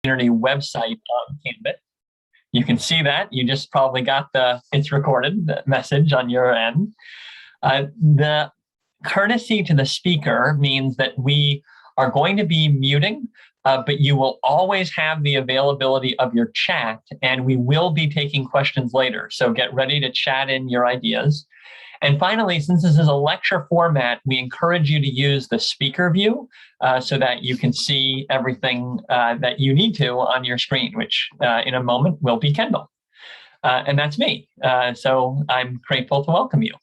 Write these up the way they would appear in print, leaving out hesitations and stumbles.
community website on Canvas. You can see that. You just probably got the "it's recorded" the message on your end. The courtesy to the speaker means that we are going to be muting, but you will always have the availability of your chat, and we will be taking questions later. So get ready to chat in your ideas. And finally, since this is a lecture format, we encourage you to use the speaker view so that you can see everything that you need to on your screen, which in a moment will be Kendall. And that's me. So I'm grateful to welcome you.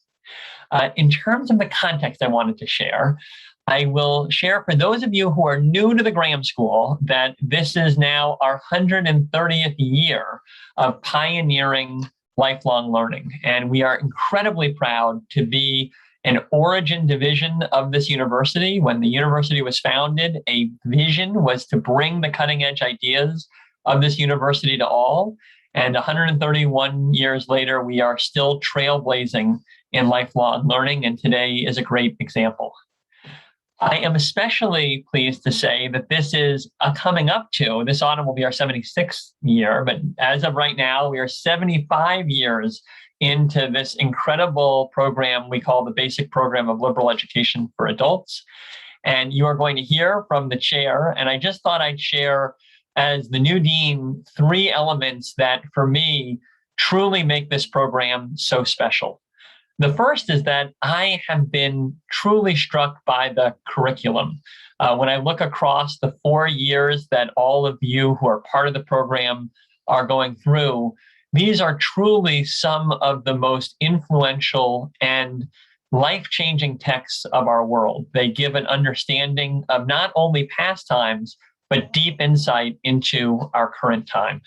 In terms of the context I wanted to share, I will share for those of you who are new to the Graham School that this is now our 130th year of pioneering lifelong learning. And we are incredibly proud to be an origin division of this university. When the university was founded, a vision was to bring the cutting edge ideas of this university to all. And 131 years later, we are still trailblazing in lifelong learning. And today is a great example. I am especially pleased to say that this is coming up to, this autumn will be our 76th year, but as of right now, we are 75 years into this incredible program we call the Basic Program of Liberal Education for Adults. And you are going to hear from the chair, and I just thought I'd share as the new dean 3 elements that for me truly make this program so special. The first is that I have been truly struck by the curriculum. When I look across the 4 years that all of you who are part of the program are going through, these are truly some of the most influential and life-changing texts of our world. They give an understanding of not only past times, but deep insight into our current time.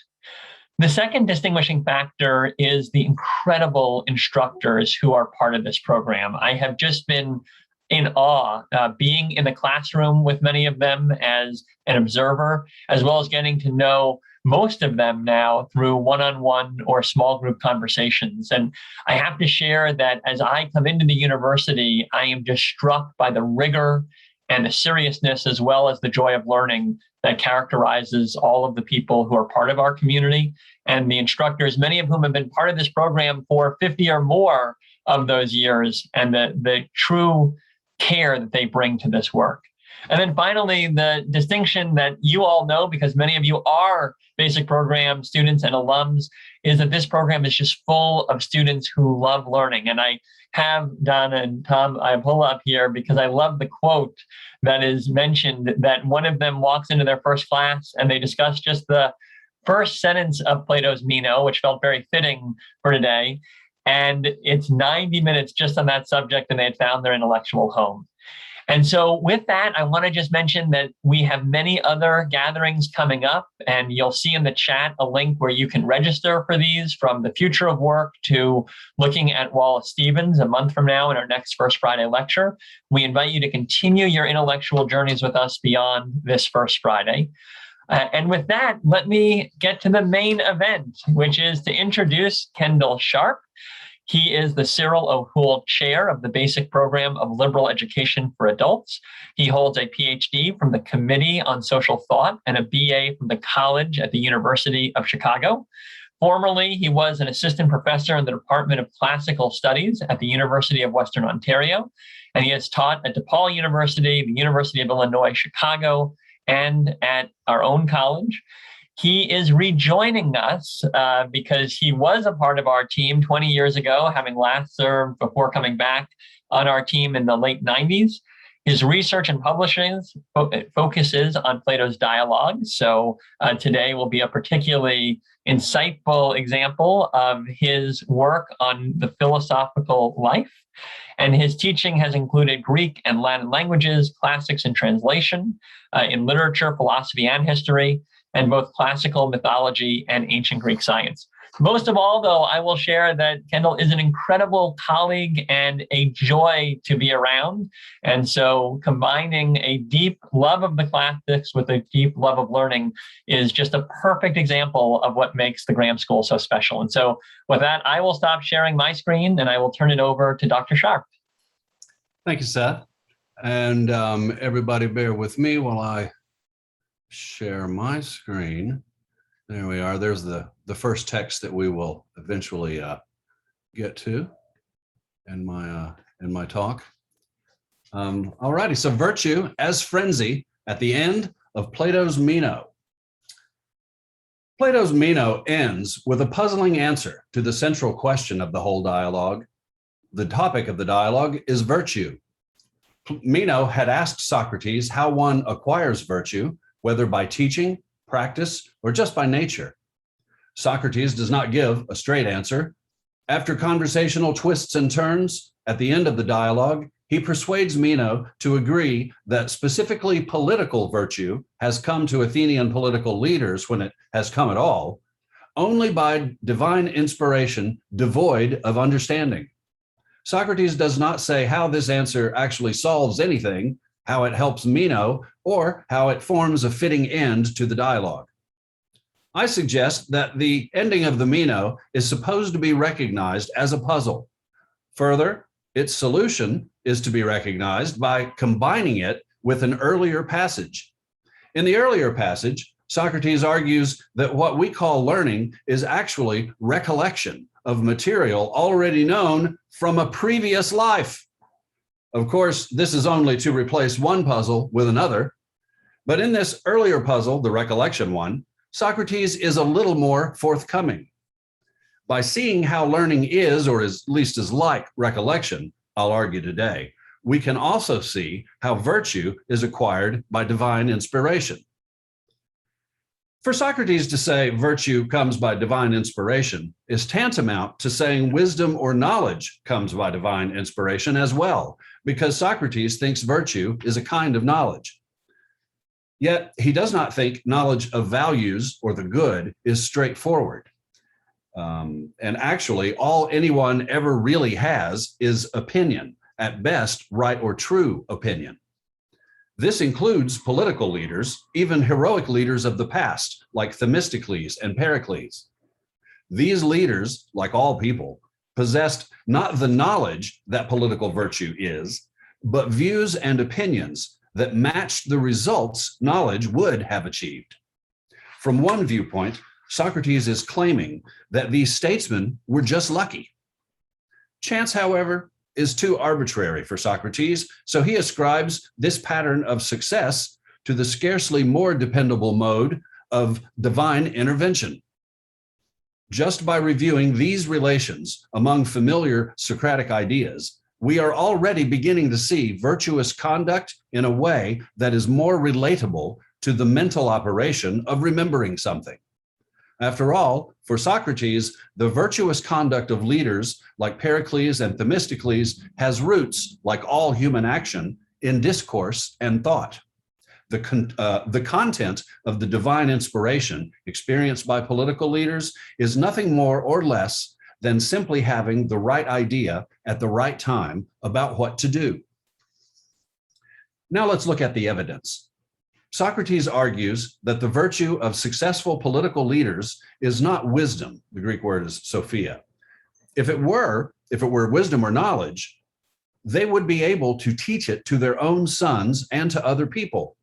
The second distinguishing factor is the incredible instructors who are part of this program. I have just been in awe being in the classroom with many of them as an observer, as well as getting to know most of them now through one-on-one or small group conversations. And I have to share that as I come into the university, I am just struck by the rigor and the seriousness, as well as the joy of learning that characterizes all of the people who are part of our community and the instructors, many of whom have been part of this program for 50 or more of those years, and the true care that they bring to this work. And then finally, the distinction that you all know, because many of you are basic program students and alums, is that this program is just full of students who love learning. And I have Donna and Tom, I pull up here because I love the quote that is mentioned, that one of them walks into their first class and they discuss just the first sentence of Plato's Meno, which felt very fitting for today. And it's 90 minutes just on that subject, and they had found their intellectual home. And so with that, I want to just mention that we have many other gatherings coming up, and you'll see in the chat a link where you can register for these, from the future of work to looking at Wallace Stevens a month from now in our next First Friday lecture. We invite you to continue your intellectual journeys with us beyond this First Friday. And with that, let me get to the main event, which is to introduce Kendall Sharp. He is the Cyril O'Hoole Chair of the Basic Program of Liberal Education for Adults. He holds a PhD from the Committee on Social Thought and a BA from the College at the University of Chicago. Formerly, he was an assistant professor in the Department of Classical Studies at the University of Western Ontario, and he has taught at DePaul University, the University of Illinois, Chicago, and at our own college. He is rejoining us because he was a part of our team 20 years ago, having last served before coming back on our team in the late 90s. His research and publishing focuses on Plato's dialogues. So today will be a particularly insightful example of his work on the philosophical life. And his teaching has included Greek and Latin languages, classics and translation, in literature, philosophy, and history, and both classical mythology and ancient Greek science. Most of all, though, I will share that Kendall is an incredible colleague and a joy to be around. And so combining a deep love of the classics with a deep love of learning is just a perfect example of what makes the Graham School so special. And so with that, I will stop sharing my screen and I will turn it over to Dr. Sharp. Thank you, Seth. And everybody bear with me while I share my screen. There we are. There's the first text that we will eventually get to in my talk. All righty. So virtue as frenzy at the end of Plato's Meno. Plato's Meno ends with a puzzling answer to the central question of the whole dialogue. The topic of the dialogue is virtue. Meno had asked Socrates how one acquires virtue, whether by teaching, practice, or just by nature. Socrates does not give a straight answer. After conversational twists and turns, at the end of the dialogue, he persuades Meno to agree that specifically political virtue has come to Athenian political leaders, when it has come at all, only by divine inspiration devoid of understanding. Socrates does not say how this answer actually solves anything, how it helps Meno, or how it forms a fitting end to the dialogue. I suggest that the ending of the Meno is supposed to be recognized as a puzzle. Further, its solution is to be recognized by combining it with an earlier passage. In the earlier passage, Socrates argues that what we call learning is actually recollection of material already known from a previous life. Of course, this is only to replace one puzzle with another. But in this earlier puzzle, the recollection one, Socrates is a little more forthcoming. By seeing how learning is, or at least is like recollection, I'll argue today, we can also see how virtue is acquired by divine inspiration. For Socrates to say virtue comes by divine inspiration is tantamount to saying wisdom or knowledge comes by divine inspiration as well, because Socrates thinks virtue is a kind of knowledge. Yet he does not think knowledge of values or the good is straightforward. And actually, all anyone ever really has is opinion, at best, right or true opinion. This includes political leaders, even heroic leaders of the past, like Themistocles and Pericles. These leaders, like all people, possessed not the knowledge that political virtue is, but views and opinions that matched the results knowledge would have achieved. From one viewpoint, Socrates is claiming that these statesmen were just lucky. Chance, however, is too arbitrary for Socrates, so he ascribes this pattern of success to the scarcely more dependable mode of divine intervention. Just by reviewing these relations among familiar Socratic ideas, we are already beginning to see virtuous conduct in a way that is more relatable to the mental operation of remembering something. After all, for Socrates, the virtuous conduct of leaders like Pericles and Themistocles has roots, like all human action, in discourse and thought. The content of the divine inspiration experienced by political leaders is nothing more or less than simply having the right idea at the right time about what to do. Now let's look at the evidence. Socrates argues that the virtue of successful political leaders is not wisdom. The Greek word is sophia. If it were wisdom or knowledge, they would be able to teach it to their own sons and to other people.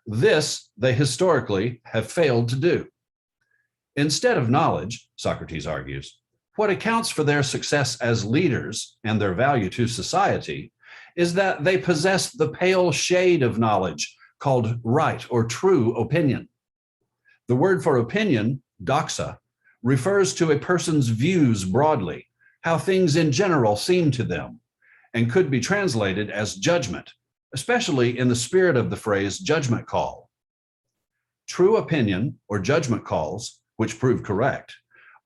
This they historically have failed to do. Instead of knowledge, Socrates argues, what accounts for their success as leaders and their value to society is that they possess the pale shade of knowledge called right or true opinion. The word for opinion, doxa, refers to a person's views broadly, how things in general seem to them, and could be translated as judgment, especially in the spirit of the phrase judgment call. True opinion or judgment calls, which prove correct,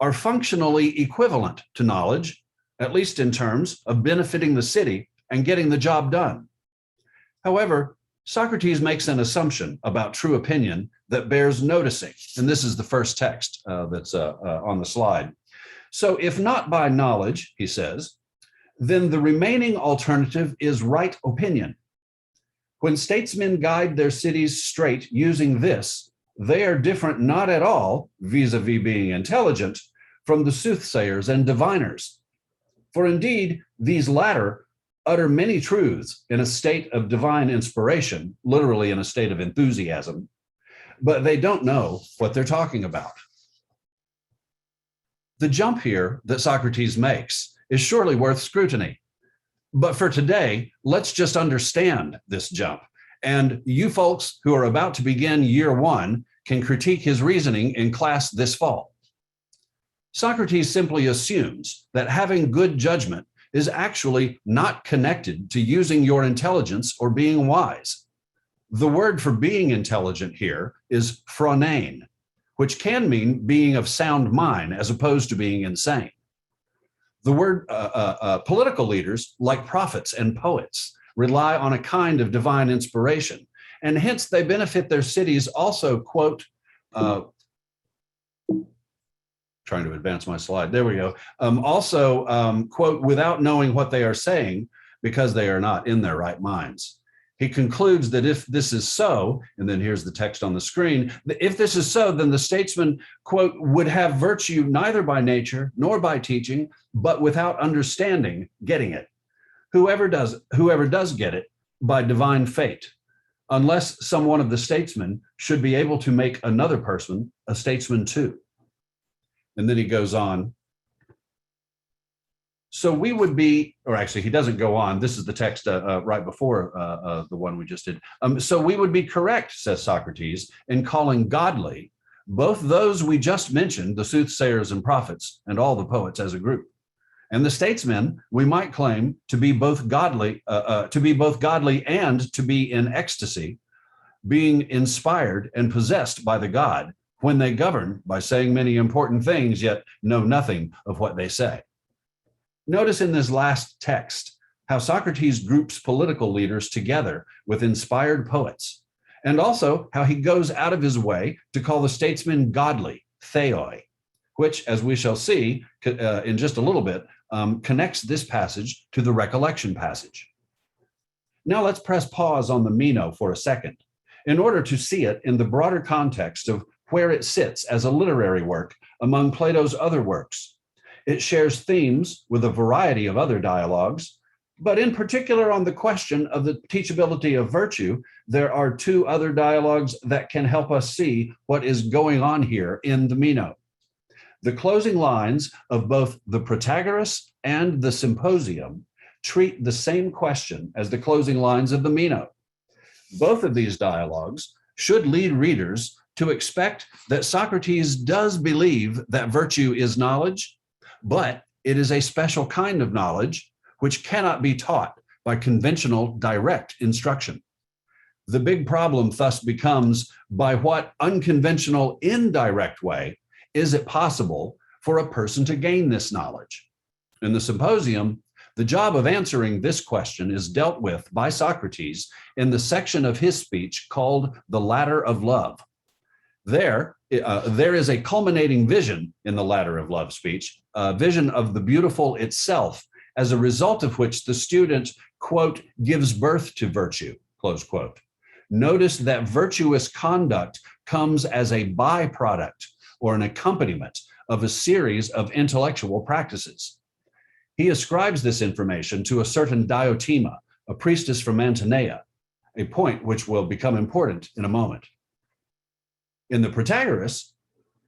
are functionally equivalent to knowledge, at least in terms of benefiting the city and getting the job done. However, Socrates makes an assumption about true opinion that bears noticing, and this is the first text that's on the slide. So if not by knowledge, he says, then the remaining alternative is right opinion. When statesmen guide their cities straight using this, they are different not at all, vis-a-vis being intelligent, from the soothsayers and diviners. For indeed, these latter utter many truths in a state of divine inspiration, literally in a state of enthusiasm, but they don't know what they're talking about. The jump here that Socrates makes is surely worth scrutiny. But for today, let's just understand this jump. And you folks who are about to begin year one can critique his reasoning in class this fall. Socrates simply assumes that having good judgment is actually not connected to using your intelligence or being wise. The word for being intelligent here is phronein, which can mean being of sound mind as opposed to being insane. The word political leaders, like prophets and poets, rely on a kind of divine inspiration, and hence they benefit their cities also, quote, trying to advance my slide, there we go, quote, without knowing what they are saying because they are not in their right minds. He concludes that if this is so, and then here's the text on the screen, if this is so, then the statesman, quote, would have virtue neither by nature nor by teaching, but without understanding, getting it. Whoever does get it by divine fate, unless some one of the statesmen should be able to make another person a statesman too. And then he goes on. So we would be, or actually he doesn't go on. This is the text right before the one we just did. So we would be correct, says Socrates, in calling godly both those we just mentioned, the soothsayers and prophets, and all the poets as a group. And the statesmen we might claim to be both godly, and to be in ecstasy, being inspired and possessed by the God when they govern by saying many important things, yet know nothing of what they say. Notice in this last text how Socrates groups political leaders together with inspired poets, and also how he goes out of his way to call the statesmen godly, theoi, which, as we shall see in just a little bit, connects this passage to the Recollection passage. Now let's press pause on the Meno for a second in order to see it in the broader context of where it sits as a literary work among Plato's other works. It shares themes with a variety of other dialogues, but in particular on the question of the teachability of virtue, there are two other dialogues that can help us see what is going on here in the Meno. The closing lines of both the Protagoras and the Symposium treat the same question as the closing lines of the Meno. Both of these dialogues should lead readers to expect that Socrates does believe that virtue is knowledge, but it is a special kind of knowledge which cannot be taught by conventional direct instruction. The big problem thus becomes, by what unconventional indirect way is it possible for a person to gain this knowledge? In the Symposium, the job of answering this question is dealt with by Socrates in the section of his speech called the Ladder of Love. There is a culminating vision in the Ladder of Love speech, a vision of the beautiful itself, as a result of which the student, quote, gives birth to virtue, close quote. Notice that virtuous conduct comes as a byproduct or an accompaniment of a series of intellectual practices. He ascribes this information to a certain Diotima, a priestess from Mantinea, a point which will become important in a moment. In the Protagoras,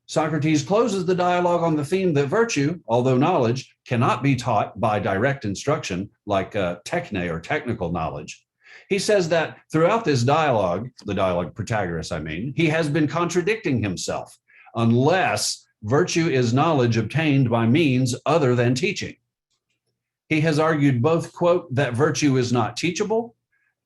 Socrates closes the dialogue on the theme that virtue, although knowledge, cannot be taught by direct instruction like techne or technical knowledge. He says that throughout this dialogue, the dialogue Protagoras, he has been contradicting himself, unless virtue is knowledge obtained by means other than teaching. He has argued both, quote, that virtue is not teachable,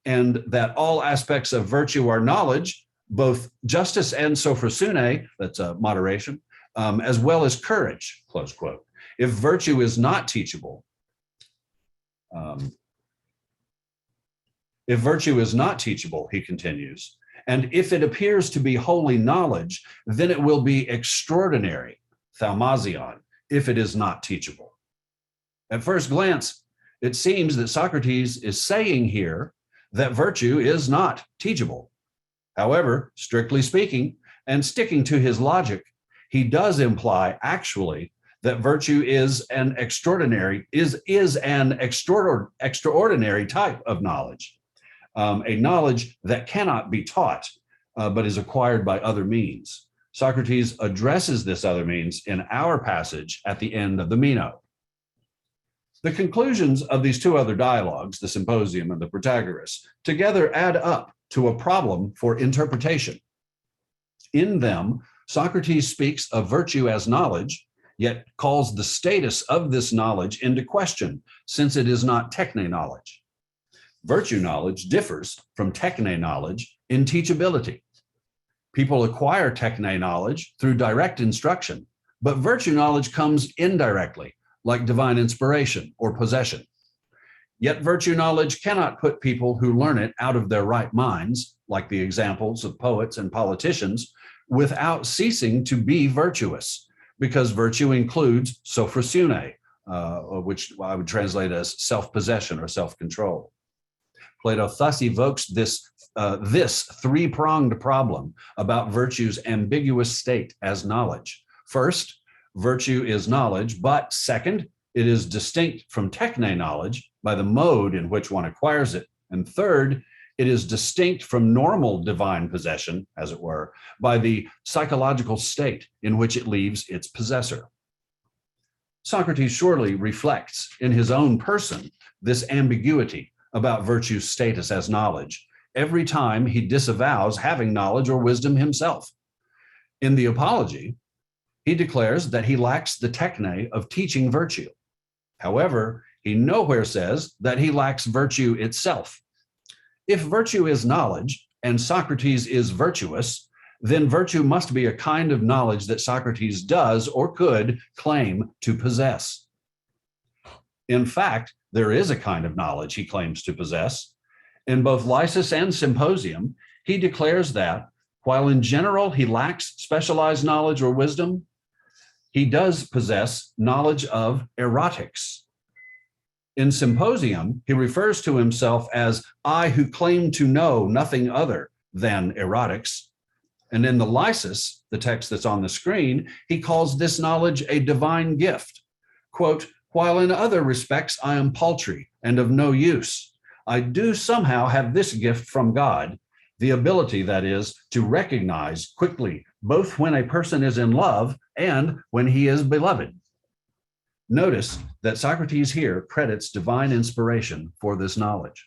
and that all aspects of virtue are knowledge, both justice and sophrosune, that's moderation, as well as courage, close quote. If virtue is not teachable, he continues, and if it appears to be wholly knowledge, then it will be extraordinary, thaumazion, if it is not teachable. At first glance, it seems that Socrates is saying here that virtue is not teachable. However, strictly speaking, and sticking to his logic, he does imply actually that virtue is an extraordinary type of knowledge, a knowledge that cannot be taught but is acquired by other means. Socrates addresses this other means in our passage at the end of the Meno. The conclusions of these two other dialogues, the Symposium and the Protagoras, together add up to a problem for interpretation. In them, Socrates speaks of virtue as knowledge, yet calls the status of this knowledge into question, since it is not techne knowledge. Virtue knowledge differs from techne knowledge in teachability. People acquire techne knowledge through direct instruction, but virtue knowledge comes indirectly, like divine inspiration or possession. Yet virtue knowledge cannot put people who learn it out of their right minds, like the examples of poets and politicians, without ceasing to be virtuous, because virtue includes sophrosune, which I would translate as self-possession or self-control. Plato thus evokes this three-pronged problem about virtue's ambiguous state as knowledge. First, virtue is knowledge, but second, it is distinct from techne knowledge by the mode in which one acquires it. And third, it is distinct from normal divine possession, as it were, by the psychological state in which it leaves its possessor. Socrates surely reflects in his own person this ambiguity about virtue's status as knowledge every time he disavows having knowledge or wisdom himself. In the Apology, he declares that he lacks the techne of teaching virtue. However, he nowhere says that he lacks virtue itself. If virtue is knowledge and Socrates is virtuous, then virtue must be a kind of knowledge that Socrates does or could claim to possess. In fact, there is a kind of knowledge he claims to possess. In both Lysis and Symposium, he declares that while in general he lacks specialized knowledge or wisdom, he does possess knowledge of erotics. In Symposium, he refers to himself as I who claim to know nothing other than erotics. And in the Lysis, the text that's on the screen, he calls this knowledge a divine gift. Quote, while in other respects I am paltry and of no use, I do somehow have this gift from God, the ability, that is, to recognize quickly both when a person is in love and when he is beloved. Notice that Socrates here credits divine inspiration for this knowledge.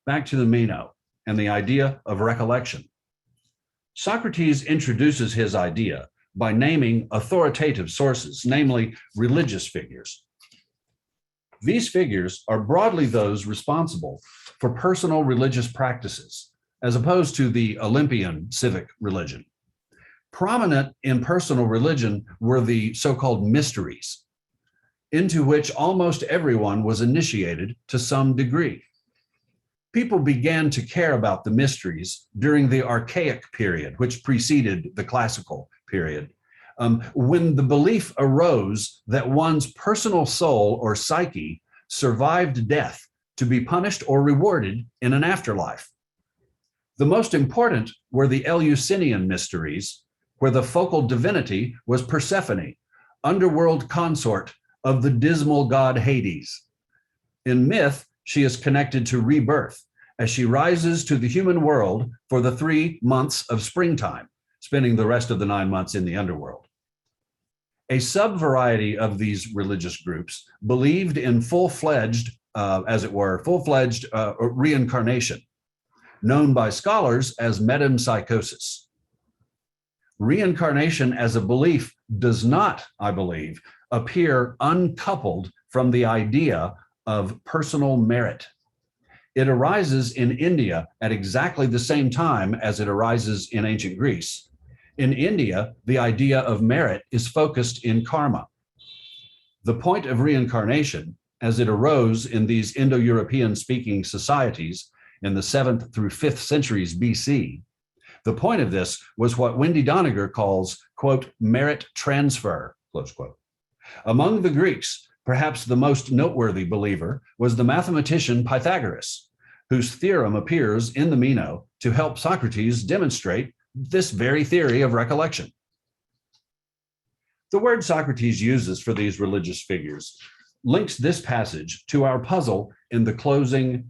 Back to the Meno and the idea of recollection. Socrates introduces his idea by naming authoritative sources, namely religious figures. These figures are broadly those responsible for personal religious practices, as opposed to the Olympian civic religion. Prominent in personal religion were the so-called mysteries, into which almost everyone was initiated to some degree. People began to care about the mysteries during the Archaic period, which preceded the classical period, when the belief arose that one's personal soul or psyche survived death to be punished or rewarded in an afterlife. The most important were the Eleusinian mysteries, where the focal divinity was Persephone, underworld consort of the dismal god Hades. In myth, she is connected to rebirth as she rises to the human world for the 3 months of springtime, spending the rest of the 9 months in the underworld. A sub-variety of these religious groups believed in full-fledged reincarnation, known by scholars as metempsychosis. Reincarnation as a belief does not, I believe, appear uncoupled from the idea of personal merit. It arises in India at exactly the same time as it arises in ancient Greece. In India, the idea of merit is focused in karma. The point of reincarnation, as it arose in these Indo-European speaking societies in the 7th through 5th centuries BC, the point of this was what Wendy Doniger calls, quote, merit transfer, close quote. Among the Greeks, perhaps the most noteworthy believer was the mathematician Pythagoras, whose theorem appears in the Meno to help Socrates demonstrate this very theory of recollection. The word Socrates uses for these religious figures links this passage to our puzzle in the closing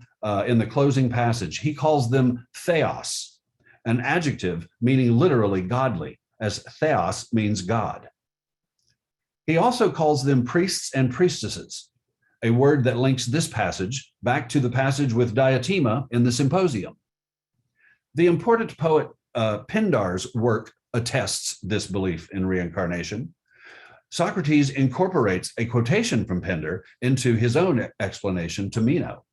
passage. He calls them theos, an adjective meaning literally godly, as theos means God. He also calls them priests and priestesses, a word that links this passage back to the passage with Diotima in the Symposium. The important poet Pindar's work attests this belief in reincarnation. Socrates incorporates a quotation from Pindar into his own explanation to Meno.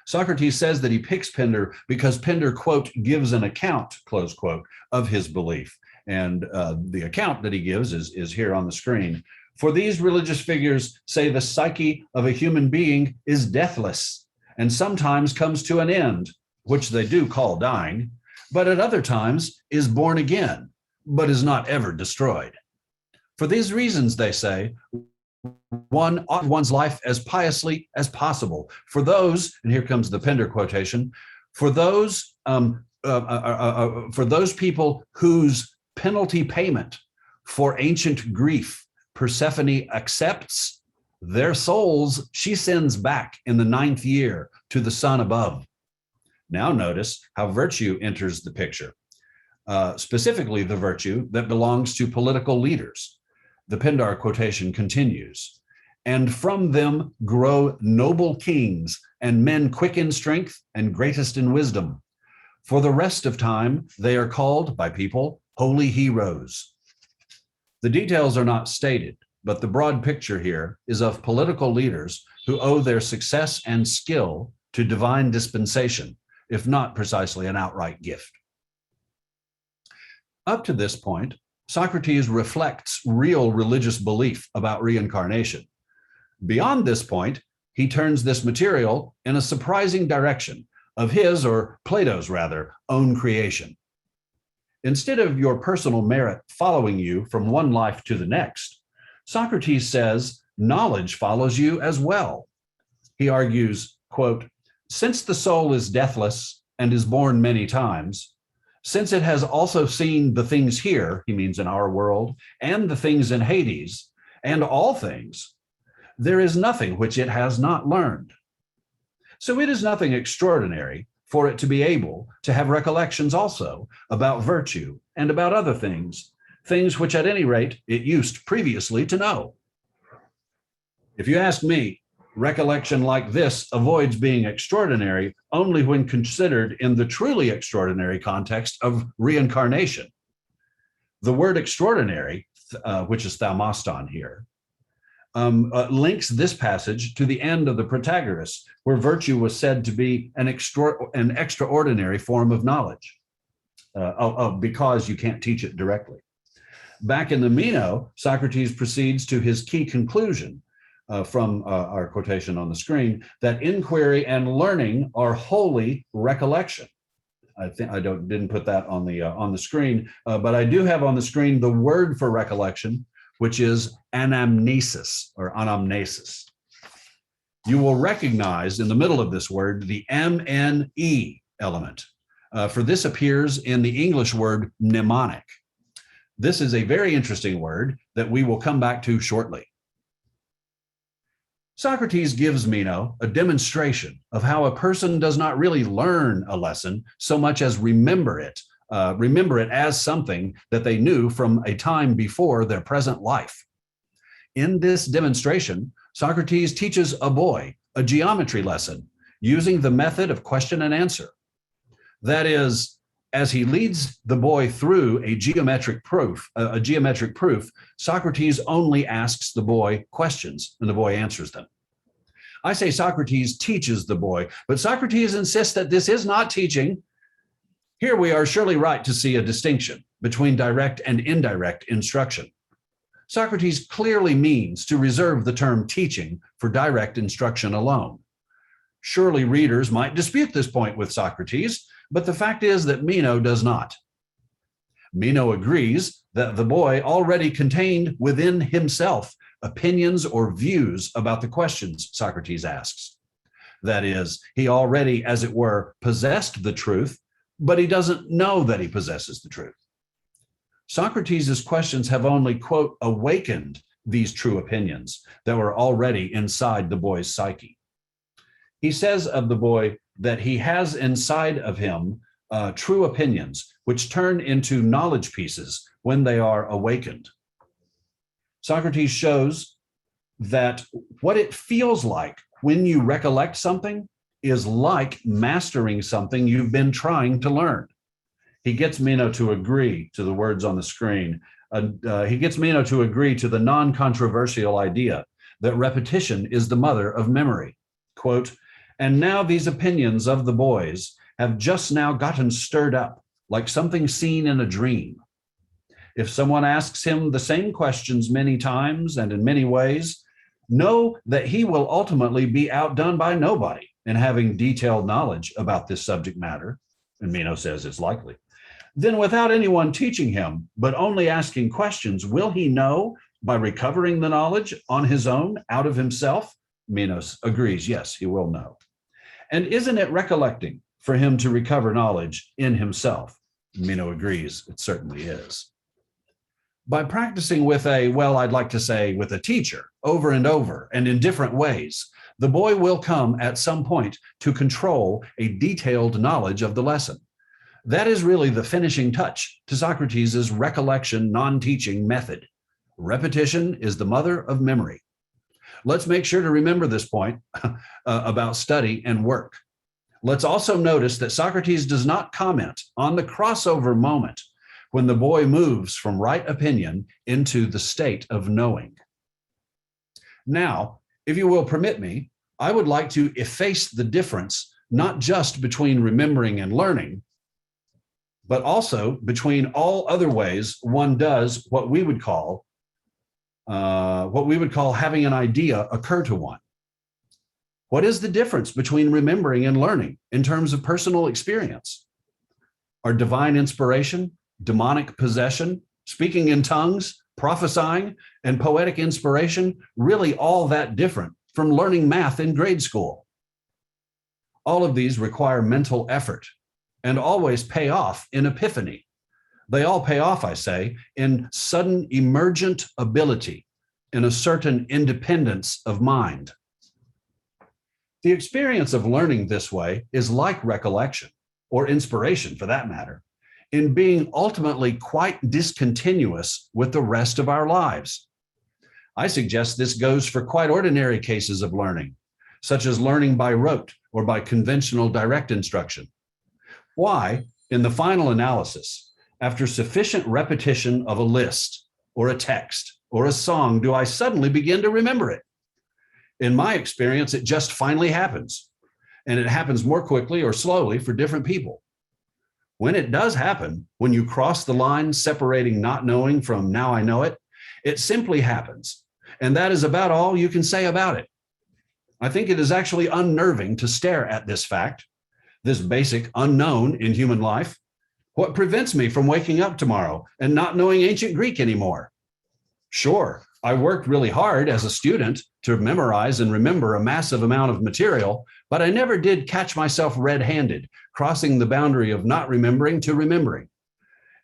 Socrates says that he picks Pindar because Pindar, quote, gives an account, close quote, of his belief. And the account that he gives is here on the screen. For these religious figures say the psyche of a human being is deathless and sometimes comes to an end, which they do call dying, but at other times is born again, but is not ever destroyed. For these reasons, they say, one ought one's life as piously as possible. For those, and here comes the Pindar quotation, for those people whose penalty payment for ancient grief Persephone accepts, their souls she sends back in the 9th year to the sun above. Now notice how virtue enters the picture, specifically the virtue that belongs to political leaders. The Pindar quotation continues, and from them grow noble kings and men quick in strength and greatest in wisdom. For the rest of time, they are called by people holy heroes. The details are not stated, but the broad picture here is of political leaders who owe their success and skill to divine dispensation, if not precisely an outright gift. Up to this point, Socrates reflects real religious belief about reincarnation. Beyond this point, he turns this material in a surprising direction of his, or Plato's rather, own creation. Instead of your personal merit following you from one life to the next, Socrates says knowledge follows you as well. He argues, quote, since the soul is deathless and is born many times, since it has also seen the things here, he means in our world, and the things in Hades, and all things, there is nothing which it has not learned. So it is nothing extraordinary for it to be able to have recollections also about virtue and about other things, things which at any rate it used previously to know. If you ask me, recollection like this avoids being extraordinary only when considered in the truly extraordinary context of reincarnation. The word extraordinary, which is thaumaston here, links this passage to the end of the Protagoras, where virtue was said to be an extraordinary form of knowledge, because you can't teach it directly. Back in the Meno, Socrates proceeds to his key conclusion from our quotation on the screen, that inquiry and learning are wholly recollection. I think I didn't put that on the screen, but I do have on the screen the word for recollection, which is anamnesis or anamnesis. You will recognize in the middle of this word the MNE element, for this appears in the English word mnemonic. This is a very interesting word that we will come back to shortly. Socrates gives Meno a demonstration of how a person does not really learn a lesson so much as remember it as something that they knew from a time before their present life. In this demonstration, Socrates teaches a boy a geometry lesson using the method of question and answer. That is, as he leads the boy through a geometric proof, Socrates only asks the boy questions and the boy answers them. I say Socrates teaches the boy, but Socrates insists that this is not teaching. Here we are surely right to see a distinction between direct and indirect instruction. Socrates clearly means to reserve the term teaching for direct instruction alone. Surely readers might dispute this point with Socrates, but the fact is that Meno does not. Meno agrees that the boy already contained within himself opinions or views about the questions Socrates asks. That is, he already, as it were, possessed the truth, but he doesn't know that he possesses the truth. Socrates' questions have only, quote, awakened these true opinions that were already inside the boy's psyche. He says of the boy that he has inside of him true opinions, which turn into knowledge pieces when they are awakened. Socrates shows that what it feels like when you recollect something is like mastering something you've been trying to learn. He gets Meno to agree to the words on the screen. He gets Meno to agree to the non-controversial idea that repetition is the mother of memory. Quote, "And now these opinions of the boys have just now gotten stirred up like something seen in a dream. If someone asks him the same questions many times and in many ways, know that he will ultimately be outdone by nobody in having detailed knowledge about this subject matter." And Meno says it's likely. "Then without anyone teaching him, but only asking questions, will he know by recovering the knowledge on his own out of himself?" Meno agrees, yes, he will know. "And isn't it recollecting for him to recover knowledge in himself?" Meno agrees, it certainly is. By practicing with I'd like to say with a teacher over and over and in different ways, the boy will come at some point to control a detailed knowledge of the lesson. That is really the finishing touch to Socrates' recollection non-teaching method. Repetition is the mother of memory. Let's make sure to remember this point about study and work. Let's also notice that Socrates does not comment on the crossover moment when the boy moves from right opinion into the state of knowing. Now, if you will permit me, I would like to efface the difference not just between remembering and learning, but also between all other ways one does what we would call having an idea occur to one. What is the difference between remembering and learning in terms of personal experience? Are divine inspiration, demonic possession, speaking in tongues, prophesying, and poetic inspiration really all that different from learning math in grade school? All of these require mental effort and always pay off in epiphany. They all pay off, I say, in sudden emergent ability, in a certain independence of mind. The experience of learning this way is like recollection, or inspiration for that matter, in being ultimately quite discontinuous with the rest of our lives. I suggest this goes for quite ordinary cases of learning, such as learning by rote or by conventional direct instruction. Why, in the final analysis, after sufficient repetition of a list or a text or a song, do I suddenly begin to remember it? In my experience, it just finally happens, and it happens more quickly or slowly for different people. When it does happen, when you cross the line separating not knowing from now I know it, it simply happens, and that is about all you can say about it. I think it is actually unnerving to stare at this fact, this basic unknown in human life. What prevents me from waking up tomorrow and not knowing ancient Greek anymore? Sure, I worked really hard as a student to memorize and remember a massive amount of material, but I never did catch myself red-handed, crossing the boundary of not remembering to remembering.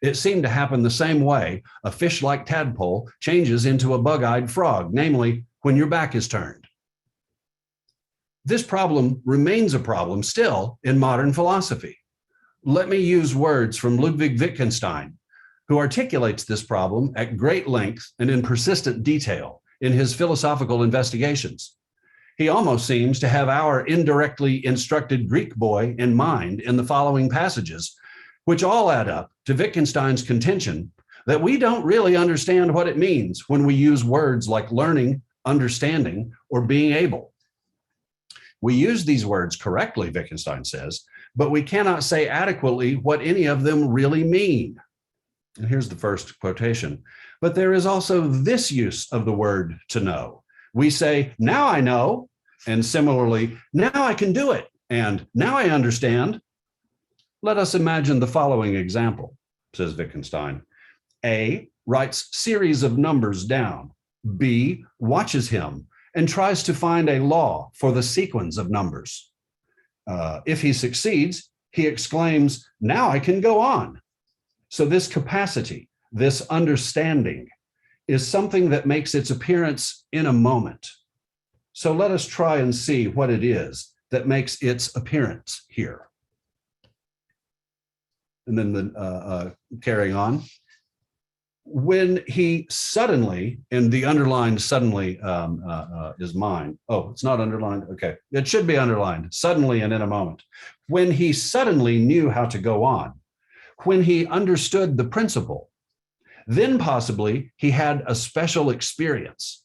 It seemed to happen the same way a fish-like tadpole changes into a bug-eyed frog, namely when your back is turned. This problem remains a problem still in modern philosophy. Let me use words from Ludwig Wittgenstein, who articulates this problem at great length and in persistent detail in his philosophical investigations. He almost seems to have our indirectly instructed Greek boy in mind in the following passages, which all add up to Wittgenstein's contention that we don't really understand what it means when we use words like learning, understanding, or being able. We use these words correctly, Wittgenstein says, but we cannot say adequately what any of them really mean. And here's the first quotation. But there is also this use of the word to know. We say, now I know, and similarly, now I can do it, and now I understand. Let us imagine the following example, says Wittgenstein. A writes series of numbers down. B watches him and tries to find a law for the sequence of numbers. If he succeeds, he exclaims, now I can go on. So this capacity, this understanding, is something that makes its appearance in a moment. So let us try and see what it is that makes its appearance here. And then carrying on. When he suddenly, and the underlined suddenly is mine. Oh, it's not underlined. Okay, it should be underlined. Suddenly and in a moment. When he suddenly knew how to go on, when he understood the principle, then possibly he had a special experience.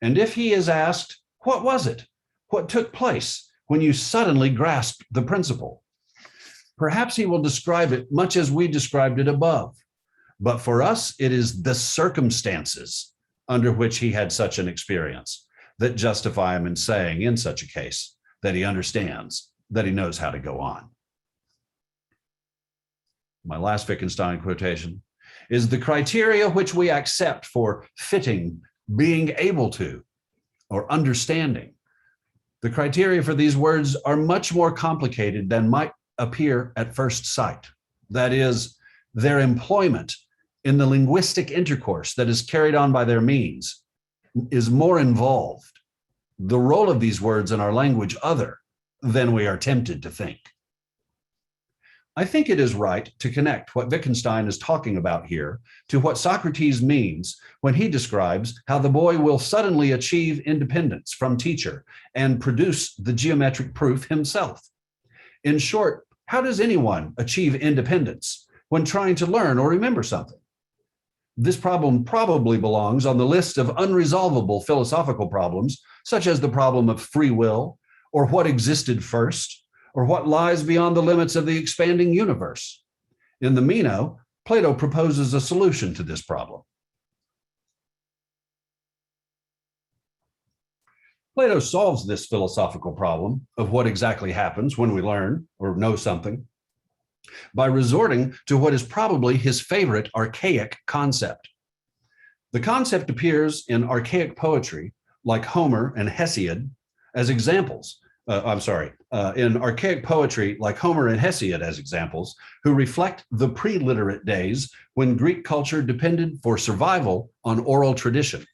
And if he is asked, what was it? What took place when you suddenly grasped the principle? Perhaps he will describe it much as we described it above. But for us, it is the circumstances under which he had such an experience that justify him in saying in such a case that he understands, that he knows how to go on. My last Wittgenstein quotation is the criteria which we accept for fitting, being able to, or understanding. The criteria for these words are much more complicated than might appear at first sight. That is, their employment in the linguistic intercourse that is carried on by their means is more involved. The role of these words in our language other than we are tempted to think. I think it is right to connect what Wittgenstein is talking about here to what Socrates means when he describes how the boy will suddenly achieve independence from teacher and produce the geometric proof himself. In short, how does anyone achieve independence when trying to learn or remember something? This problem probably belongs on the list of unresolvable philosophical problems, such as the problem of free will, or what existed first, or what lies beyond the limits of the expanding universe. In the Meno, Plato proposes a solution to this problem. Plato solves this philosophical problem of what exactly happens when we learn or know something by resorting to what is probably his favorite archaic concept. The concept appears in archaic poetry like Homer and Hesiod as examples. In archaic poetry like Homer and Hesiod as examples, who reflect the pre-literate days when Greek culture depended for survival on oral tradition.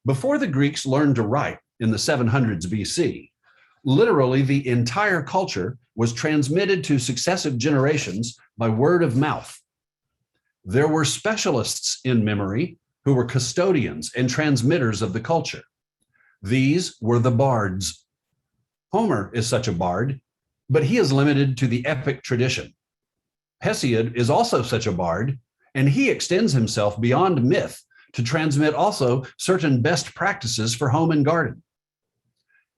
Before the Greeks learned to write in the 700s BC, literally the entire culture was transmitted to successive generations by word of mouth. There were specialists in memory who were custodians and transmitters of the culture. These were the bards. Homer is such a bard, but he is limited to the epic tradition. Hesiod is also such a bard, and he extends himself beyond myth to transmit also certain best practices for home and garden.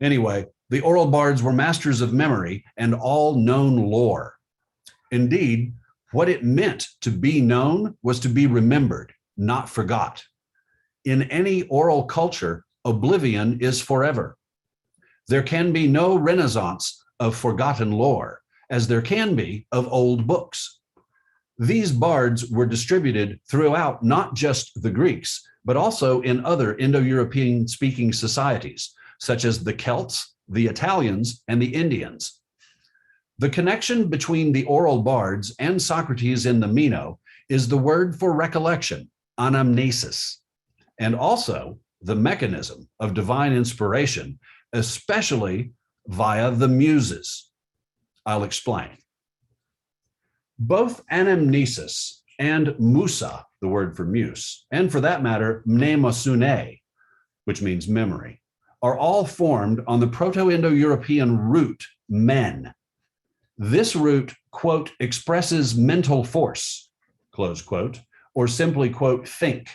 Anyway, the oral bards were masters of memory and all known lore. Indeed, what it meant to be known was to be remembered, not forgot. In any oral culture, oblivion is forever. There can be no renaissance of forgotten lore, as there can be of old books. These bards were distributed throughout not just the Greeks, but also in other Indo-European speaking societies, such as the Celts, the Italians, and the Indians. The connection between the oral bards and Socrates in the Meno is the word for recollection, anamnesis, and also the mechanism of divine inspiration, especially via the muses. I'll explain. Both anamnesis and musa, the word for muse, and for that matter, mnemosune, which means memory, are all formed on the Proto-Indo-European root men. This root, quote, expresses mental force, close quote, or simply, quote, think.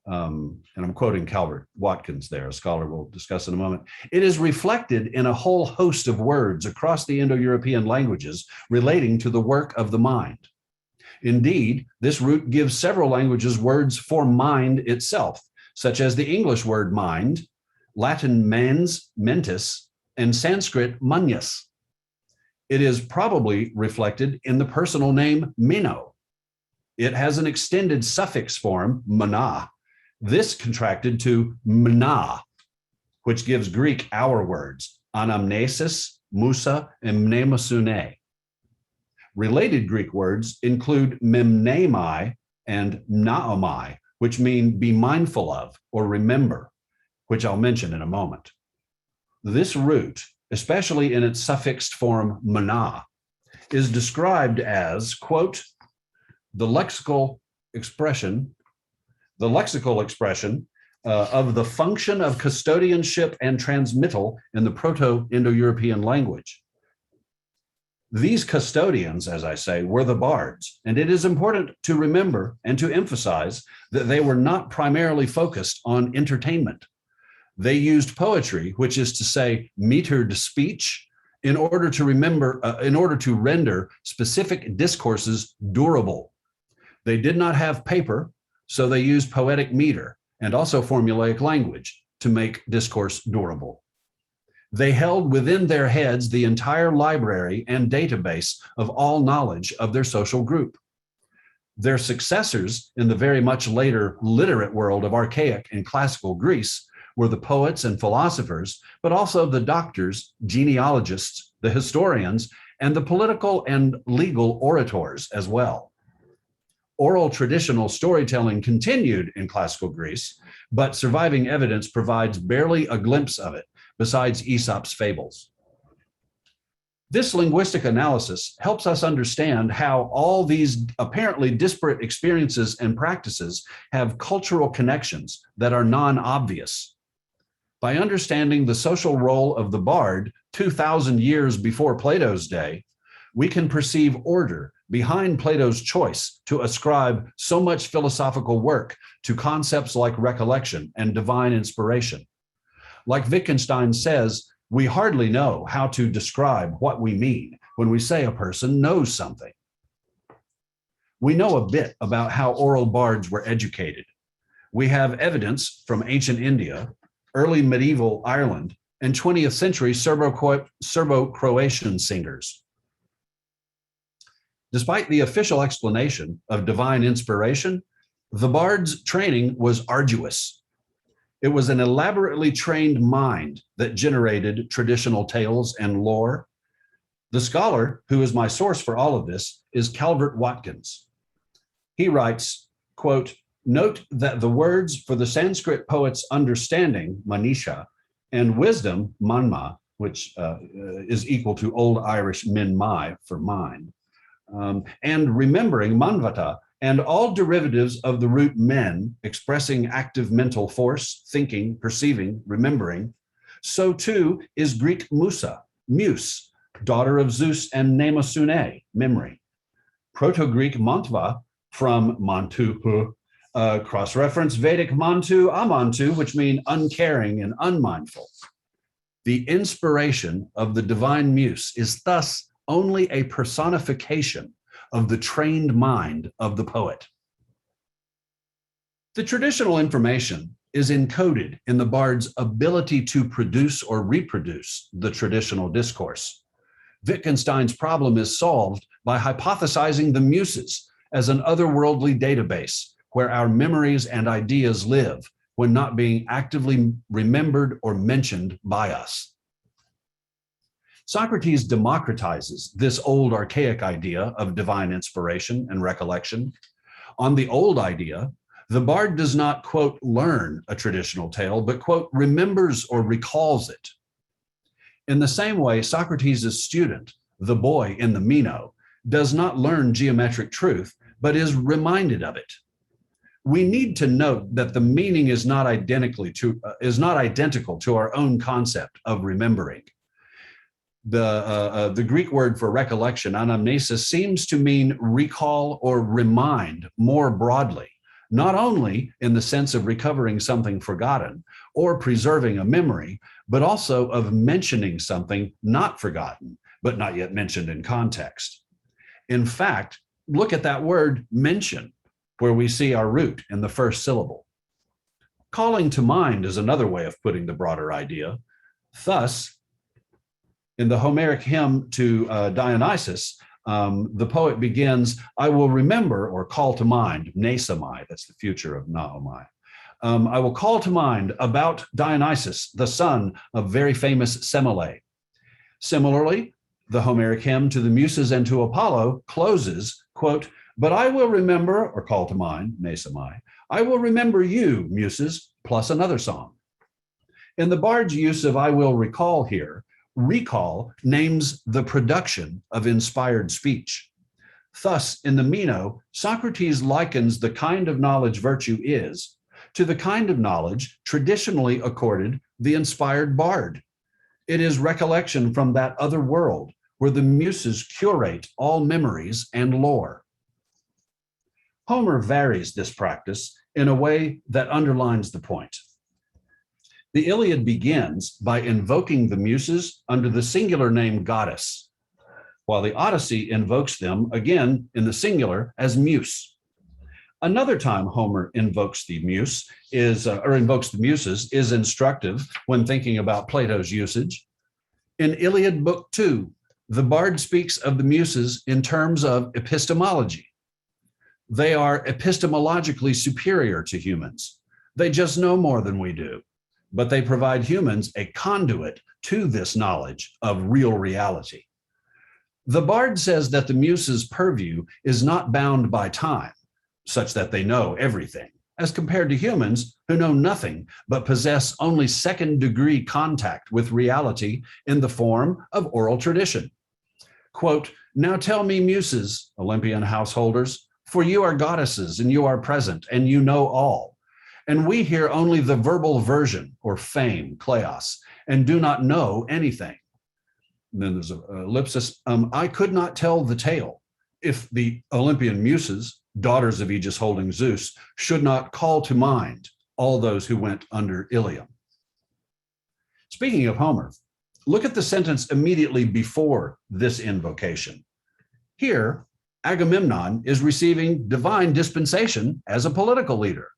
And I'm quoting Calvert Watkins there, a scholar we'll discuss in a moment. It is reflected in a whole host of words across the Indo-European languages relating to the work of the mind. Indeed, this root gives several languages words for mind itself, such as the English word mind, Latin mens, mentis, and Sanskrit manias. It is probably reflected in the personal name Meno. It has an extended suffix form, mana. This contracted to mna, which gives Greek our words, anamnesis, musa, and mnemosune. Related Greek words include memnemai and naomai, which mean be mindful of or remember, which I'll mention in a moment. This root especially in its suffixed form mana, is described as, quote, the lexical expression of the function of custodianship and transmittal in the Proto-Indo-European language. These custodians, as I say, were the bards, and it is important to remember and to emphasize that they were not primarily focused on entertainment. They used poetry, which is to say metered speech, in order to render specific discourses durable. They did not have paper, so they used poetic meter and also formulaic language to make discourse durable. They held within their heads the entire library and database of all knowledge of their social group. Their successors in the very much later literate world of Archaic and classical Greece were the poets and philosophers, but also the doctors, genealogists, the historians, and the political and legal orators as well. Oral traditional storytelling continued in classical Greece, but surviving evidence provides barely a glimpse of it, besides Aesop's fables. This linguistic analysis helps us understand how all these apparently disparate experiences and practices have cultural connections that are non-obvious. By understanding the social role of the bard 2,000 years before Plato's day, we can perceive order behind Plato's choice to ascribe so much philosophical work to concepts like recollection and divine inspiration. Like Wittgenstein says, we hardly know how to describe what we mean when we say a person knows something. We know a bit about how oral bards were educated. We have evidence from ancient India, early medieval Ireland, and 20th century Serbo-Croatian singers. Despite the official explanation of divine inspiration, the bard's training was arduous. It was an elaborately trained mind that generated traditional tales and lore. The scholar, who is my source for all of this, is Calvert Watkins. He writes, quote, note that the words for the Sanskrit poet's understanding, manisha, and wisdom, manma, which is equal to Old Irish min mai for mind, and remembering, manvata, and all derivatives of the root men expressing active mental force, thinking, perceiving, remembering, so too is Greek musa, muse, daughter of Zeus and Mnemosyne, memory. Proto-Greek mantva from mantu, cross-reference Vedic mantu, amantu, which mean uncaring and unmindful. The inspiration of the divine muse is thus only a personification of the trained mind of the poet. The traditional information is encoded in the bard's ability to produce or reproduce the traditional discourse. Wittgenstein's problem is solved by hypothesizing the muses as an otherworldly database where our memories and ideas live when not being actively remembered or mentioned by us. Socrates democratizes this old archaic idea of divine inspiration and recollection. On the old idea, the bard does not, quote, learn a traditional tale, but, quote, remembers or recalls it. In the same way, Socrates' student, the boy in the Meno, does not learn geometric truth, but is reminded of it. We need to note that the meaning is not identical to our own concept of remembering. The Greek word for recollection, anamnesis, seems to mean recall or remind more broadly, not only in the sense of recovering something forgotten or preserving a memory, but also of mentioning something not forgotten, but not yet mentioned in context. In fact, look at that word mention, where we see our root in the first syllable. Calling to mind is another way of putting the broader idea. Thus, in the Homeric hymn to Dionysus, the poet begins, I will remember or call to mind, nesamai, that's the future of naomai. I will call to mind about Dionysus, the son of very famous Semele. Similarly, the Homeric hymn to the Muses and to Apollo closes, quote, but I will remember, or call to mind, nesamai, I will remember you, Muses, plus another song. In the bard's use of I will recall here, Recall names the production of inspired speech. Thus, in the Meno, Socrates likens the kind of knowledge virtue is to the kind of knowledge traditionally accorded the inspired bard. It is recollection from that other world where the muses curate all memories and lore. Homer varies this practice in a way that underlines the point. The Iliad begins by invoking the muses under the singular name goddess, while the Odyssey invokes them again in the singular as muse. Another time Homer invokes the muses is instructive when thinking about Plato's usage. In Iliad Book 2, the bard speaks of the muses in terms of epistemology. They are epistemologically superior to humans. They just know more than we do, but they provide humans a conduit to this knowledge of real reality. The bard says that the muses' purview is not bound by time, such that they know everything, as compared to humans who know nothing but possess only second-degree contact with reality in the form of oral tradition. Quote, "Now tell me, muses, Olympian householders, for you are goddesses and you are present and you know all. And we hear only the verbal version or fame, kleos, and do not know anything." And then there's an ellipsis. I could not tell the tale if the Olympian muses, daughters of Aegis holding Zeus, should not call to mind all those who went under Ilium. Speaking of Homer, look at the sentence immediately before this invocation. Here, Agamemnon is receiving divine dispensation as a political leader.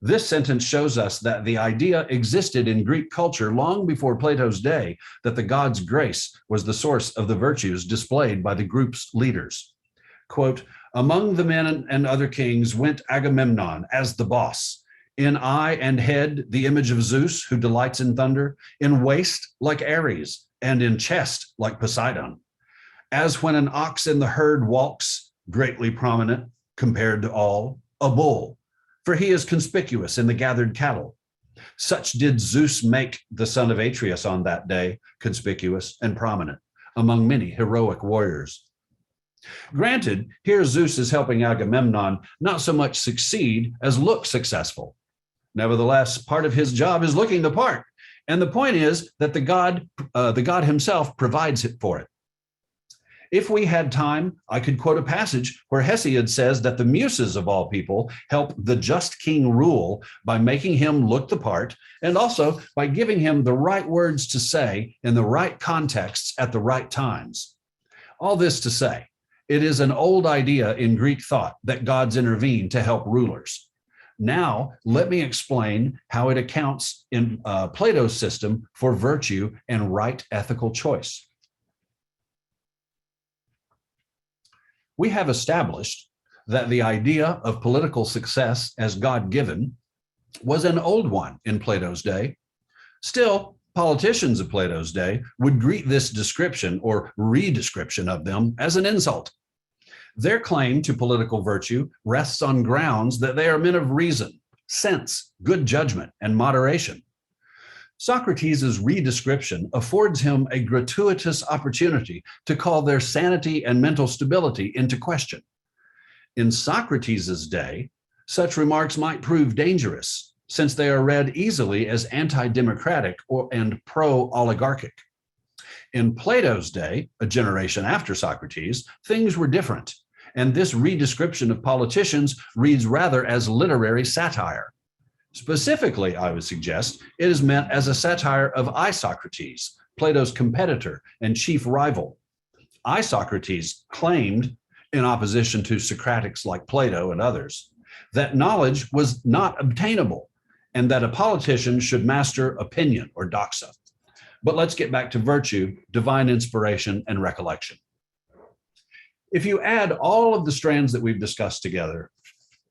This sentence shows us that the idea existed in Greek culture long before Plato's day that the god's grace was the source of the virtues displayed by the group's leaders. Quote, "Among the men and other kings went Agamemnon as the boss, in eye and head the image of Zeus who delights in thunder, in waist like Ares, and in chest like Poseidon. As when an ox in the herd walks, greatly prominent compared to all, a bull, for he is conspicuous in the gathered cattle. Such did Zeus make the son of Atreus on that day, conspicuous and prominent among many heroic warriors." Granted, here Zeus is helping Agamemnon not so much succeed as look successful. Nevertheless, part of his job is looking the part. And the point is that the god himself provides it for it. If we had time, I could quote a passage where Hesiod says that the muses of all people help the just king rule by making him look the part and also by giving him the right words to say in the right contexts at the right times. All this to say, it is an old idea in Greek thought that gods intervene to help rulers. Now, let me explain how it accounts in Plato's system for virtue and right ethical choice. We have established that the idea of political success as God-given was an old one in Plato's day. Still, politicians of Plato's day would greet this description or redescription of them as an insult. Their claim to political virtue rests on grounds that they are men of reason, sense, good judgment, and moderation. Socrates' redescription affords him a gratuitous opportunity to call their sanity and mental stability into question. In Socrates' day, such remarks might prove dangerous, since they are read easily as anti-democratic and pro-oligarchic. In Plato's day, a generation after Socrates, things were different, and this redescription of politicians reads rather as literary satire. Specifically, I would suggest, it is meant as a satire of Isocrates, Plato's competitor and chief rival. Isocrates claimed, in opposition to Socratics like Plato and others, that knowledge was not obtainable and that a politician should master opinion or doxa. But let's get back to virtue, divine inspiration, and recollection. If you add all of the strands that we've discussed together,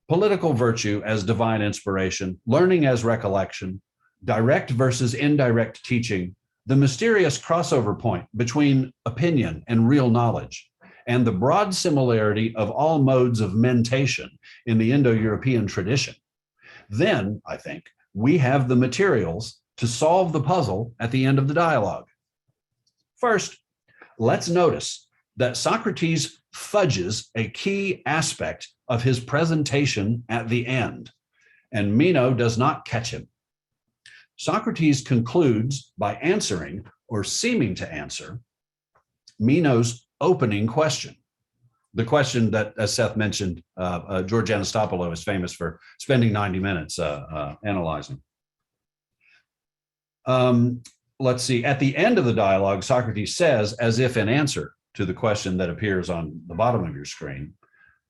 political virtue as divine inspiration, learning as recollection, direct versus indirect teaching, the mysterious crossover point between opinion and real knowledge, and the broad similarity of all modes of mentation in the Indo-European tradition, then, I think, we have the materials to solve the puzzle at the end of the dialogue. First, let's notice that Socrates fudges a key aspect of his presentation at the end, and Meno does not catch him. Socrates concludes by answering, or seeming to answer, Meno's opening question. The question that, as Seth mentioned, George Anastopoulos is famous for spending 90 minutes analyzing. Let's see, at the end of the dialogue, Socrates says, as if in answer to the question that appears on the bottom of your screen,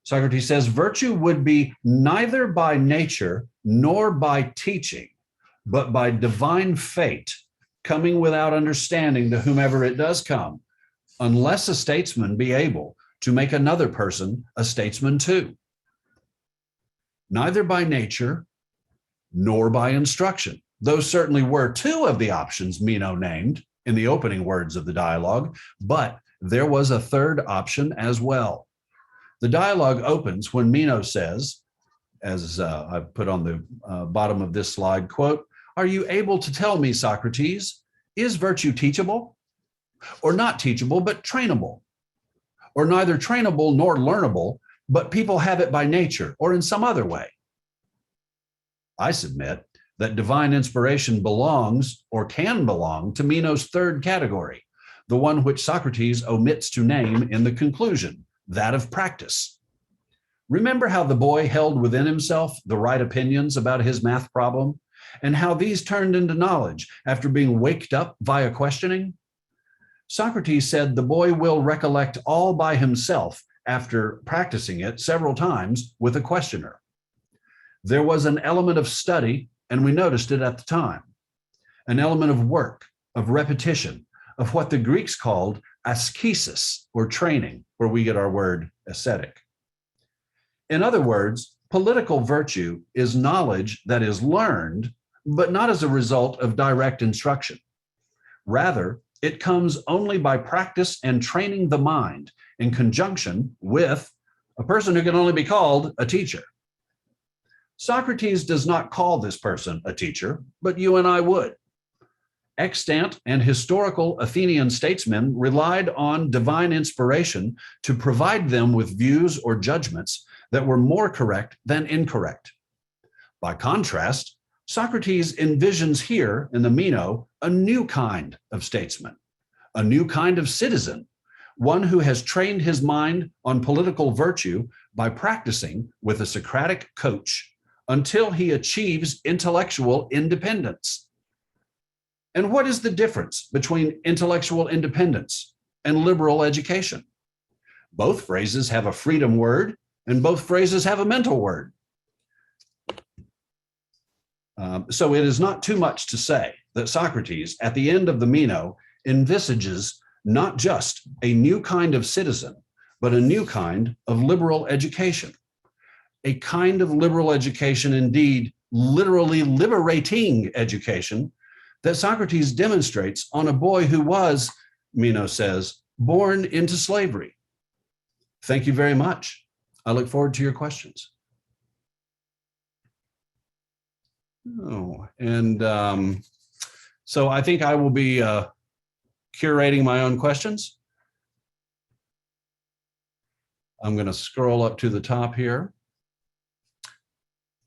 Socrates says, virtue would be neither by nature nor by teaching, but by divine fate, coming without understanding to whomever it does come, unless a statesman be able to make another person a statesman too. Neither by nature nor by instruction. Those certainly were two of the options Meno named in the opening words of the dialogue, but there was a third option as well. The dialogue opens when Meno says, as I put on the bottom of this slide, quote, "Are you able to tell me, Socrates, is virtue teachable? Or not teachable, but trainable? Or neither trainable nor learnable, but people have it by nature or in some other way?" I submit that divine inspiration belongs or can belong to Meno's third category, the one which Socrates omits to name in the conclusion, that of practice. Remember how the boy held within himself the right opinions about his math problem, and how these turned into knowledge after being waked up via questioning? Socrates said the boy will recollect all by himself after practicing it several times with a questioner. There was an element of study, and we noticed it at the time, an element of work, of repetition, of what the Greeks called askesis, or training, where we get our word ascetic. In other words, political virtue is knowledge that is learned, but not as a result of direct instruction. Rather, it comes only by practice and training the mind in conjunction with a person who can only be called a teacher. Socrates does not call this person a teacher, but you and I would. Extant and historical Athenian statesmen relied on divine inspiration to provide them with views or judgments that were more correct than incorrect. By contrast, Socrates envisions here in the Meno a new kind of statesman, a new kind of citizen, one who has trained his mind on political virtue by practicing with a Socratic coach until he achieves intellectual independence. And what is the difference between intellectual independence and liberal education? Both phrases have a freedom word, and both phrases have a mental word. So it is not too much to say that Socrates, at the end of the Meno, envisages not just a new kind of citizen, but a new kind of liberal education. A kind of liberal education, indeed, literally liberating education, that Socrates demonstrates on a boy who was, Meno says, born into slavery. Thank you very much. I look forward to your questions. Oh, and so I think I will be curating my own questions. I'm going to scroll up to the top here.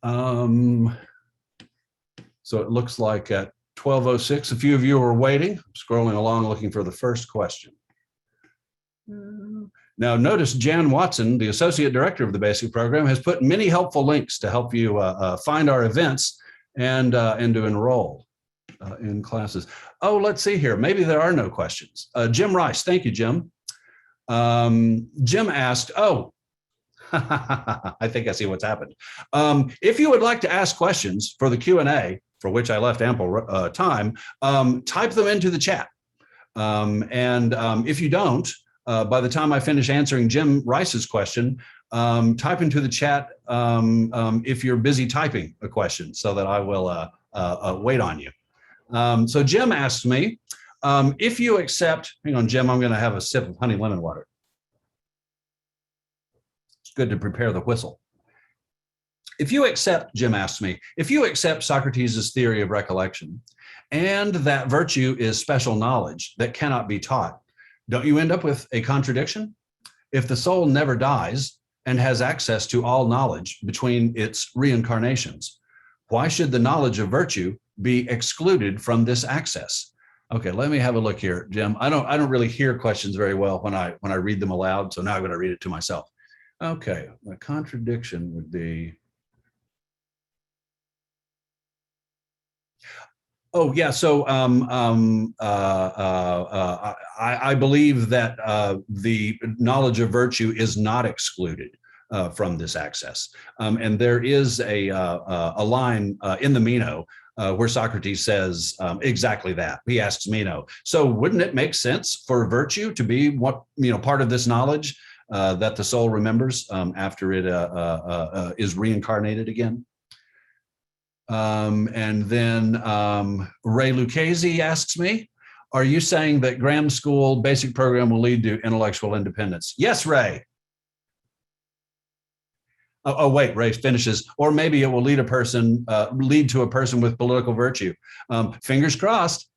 So it looks like at 12:06, a few of you are waiting. I'm scrolling along looking for the first question. Now notice Jan Watson, the Associate Director of the Basic Program, has put many helpful links to help you find our events and to enroll in classes. Oh, let's see here. Maybe there are no questions. Jim Rice, thank you, Jim. Jim asked, oh, I think I see what's happened. If you would like to ask questions for the Q&A, for which I left ample time, type them into the chat. If you don't, by the time I finish answering Jim Rice's question, type into the chat if you're busy typing a question so that I will wait on you. So Jim asked me, if you accept, hang on, Jim, I'm going to have a sip of honey lemon water. It's good to prepare the whistle. If you accept, Jim asks me, if you accept Socrates' theory of recollection and that virtue is special knowledge that cannot be taught, don't you end up with a contradiction? If the soul never dies and has access to all knowledge between its reincarnations, why should the knowledge of virtue be excluded from this access? Okay, let me have a look here, Jim. I don't really hear questions very well when I read them aloud, so now I'm going to read it to myself. Okay, a contradiction would be. Oh yeah, so I believe that the knowledge of virtue is not excluded from this access, and there is a line in the Meno where Socrates says exactly that. He asks Meno, so wouldn't it make sense for virtue to be what part of this knowledge that the soul remembers after it is reincarnated again? And then Ray Lucchese asks me, are you saying that Graham School basic program will lead to intellectual independence? Yes, Ray. Oh, wait, Ray finishes, or maybe it will lead to a person with political virtue. Fingers crossed.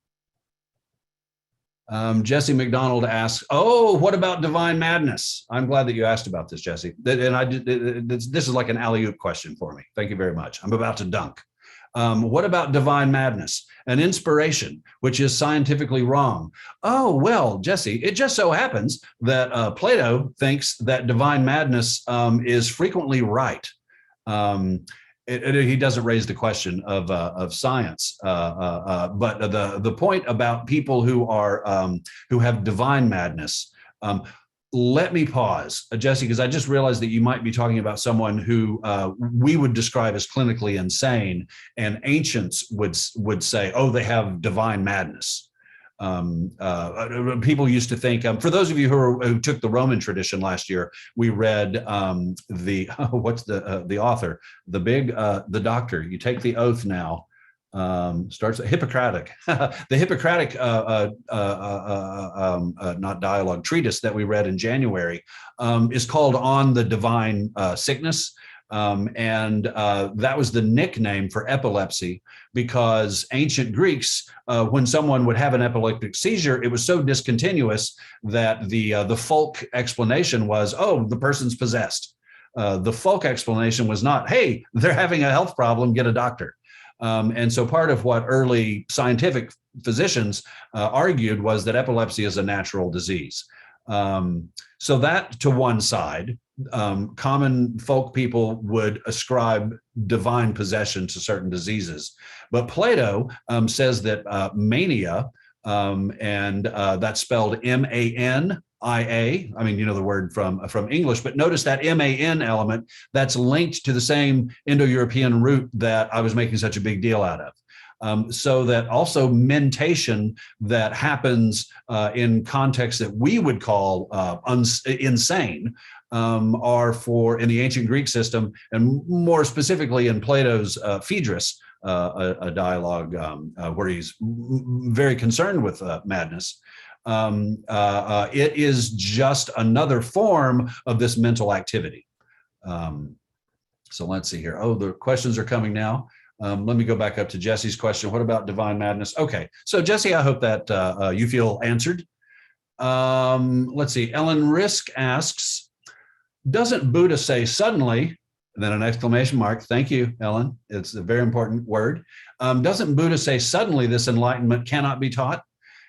Jesse McDonald asks, oh, what about divine madness? I'm glad that you asked about this, Jesse. And this is like an alley-oop question for me. Thank you very much. I'm about to dunk. What about divine madness, an inspiration which is scientifically wrong? Oh, well, Jesse, it just so happens that Plato thinks that divine madness is frequently right. He doesn't raise the question of science, but the point about people who have divine madness. Let me pause, Jesse, because I just realized that you might be talking about someone who we would describe as clinically insane, and ancients would say, oh, they have divine madness. People used to think, for those of you who took the Roman tradition last year, we read what's the author, the doctor, you take the oath now. Starts Hippocratic. The Hippocratic not dialogue treatise that we read in January is called On the Divine Sickness. And that was the nickname for epilepsy, because ancient Greeks, when someone would have an epileptic seizure, it was so discontinuous that the folk explanation was, oh, the person's possessed. The folk explanation was not, hey, they're having a health problem, get a doctor. And so part of what early scientific physicians argued was that epilepsy is a natural disease. So that to one side, common folk people would ascribe divine possession to certain diseases. But Plato says that mania, and that's spelled M-A-N-I-A. I mean, you know the word from English, but notice that M-A-N element that's linked to the same Indo-European root that I was making such a big deal out of. So that also mentation that happens in contexts that we would call insane are in the ancient Greek system, and more specifically in Plato's Phaedrus, a dialogue where he's very concerned with madness. It is just another form of this mental activity. So let's see here. Oh, the questions are coming now. Let me go back up to Jesse's question. What about divine madness? Okay, so Jesse, I hope that you feel answered. Let's see. Ellen Risk asks, doesn't Buddha say suddenly, and then an exclamation mark? Thank you, Ellen. It's a very important word. Doesn't Buddha say suddenly this enlightenment cannot be taught?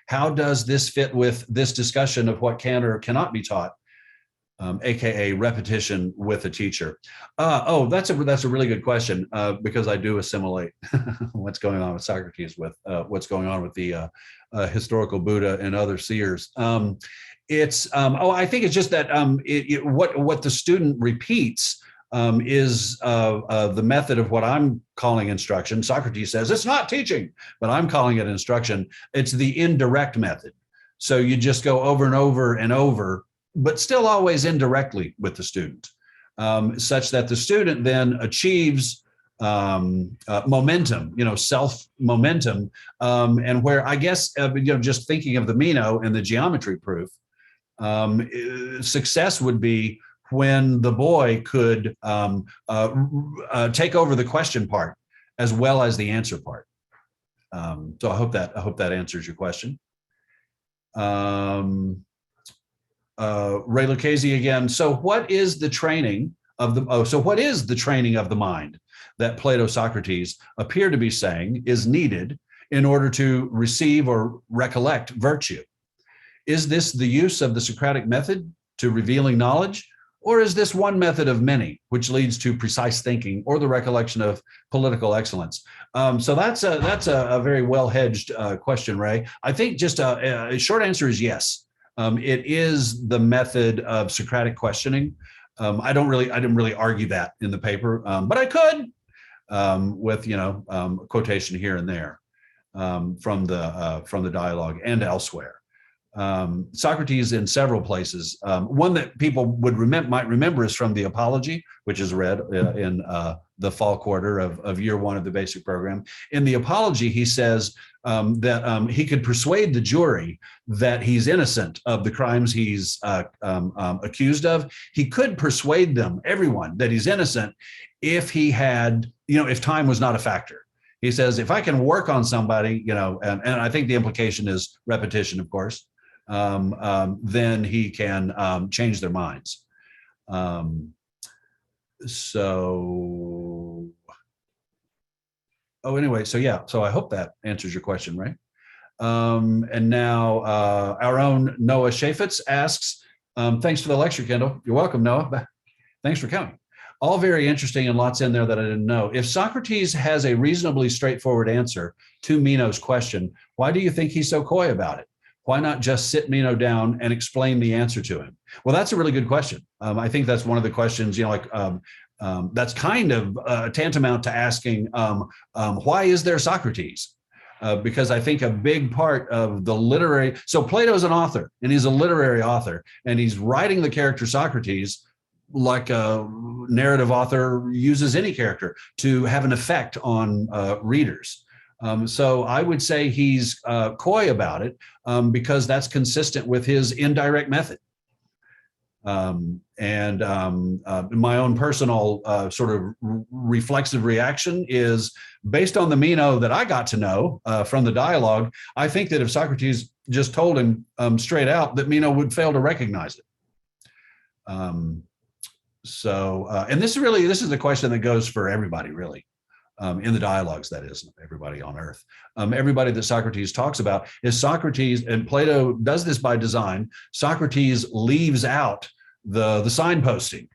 How does this fit with this discussion of what can or cannot be taught, aka repetition with a teacher? That's a really good question, because I do assimilate what's going on with Socrates with what's going on with the historical Buddha and other seers. I think it's just that what the student repeats is the method of what I'm calling instruction. Socrates says it's not teaching, but I'm calling it instruction. It's the indirect method. So you just go over and over and over, but still always indirectly with the student, such that the student then achieves momentum, self momentum, and where I guess, just thinking of the Meno and the geometry proof, success would be when the boy could take over the question part as well as the answer part. So I hope that answers your question. Ray Lucchese again. So what is the training of the mind that Plato, Socrates appear to be saying is needed in order to receive or recollect virtue? Is this the use of the Socratic method to revealing knowledge, or is this one method of many which leads to precise thinking or the recollection of political excellence? So that's a very well-hedged question, Ray. I think just a short answer is yes. It is the method of Socratic questioning. I didn't really argue that in the paper, but I could with a quotation here and there from the dialogue and elsewhere. Socrates in several places. One that people might remember is from the Apology, which is read in the fall quarter of year one of the basic program. In the Apology, he says that he could persuade the jury that he's innocent of the crimes he's accused of. He could persuade them, everyone, that he's innocent if he had, if time was not a factor. He says, if I can work on somebody, and I think the implication is repetition, of course, then he can change their minds. So I hope that answers your question, right? And now our own Noah Shafitz asks, thanks for the lecture, Kendall. You're welcome, Noah. Thanks for coming. All very interesting and lots in there that I didn't know. If Socrates has a reasonably straightforward answer to Meno's question, why do you think he's so coy about it? Why not just sit Meno down and explain the answer to him? Well, that's a really good question. I think that's one of the questions, that's kind of tantamount to asking, why is there Socrates? Because I think a big part of the literary, so Plato's an author and he's a literary author and he's writing the character Socrates like a narrative author uses any character to have an effect on readers. So I would say he's coy about it because that's consistent with his indirect method. My own personal sort of reflexive reaction is based on the Meno that I got to know from the dialogue. I think that if Socrates just told him straight out, that Meno would fail to recognize it. And this is the question that goes for everybody, really. In the dialogues, that is, everybody on earth. Everybody that Socrates talks about is Socrates, and Plato does this by design. Socrates leaves out the signposting.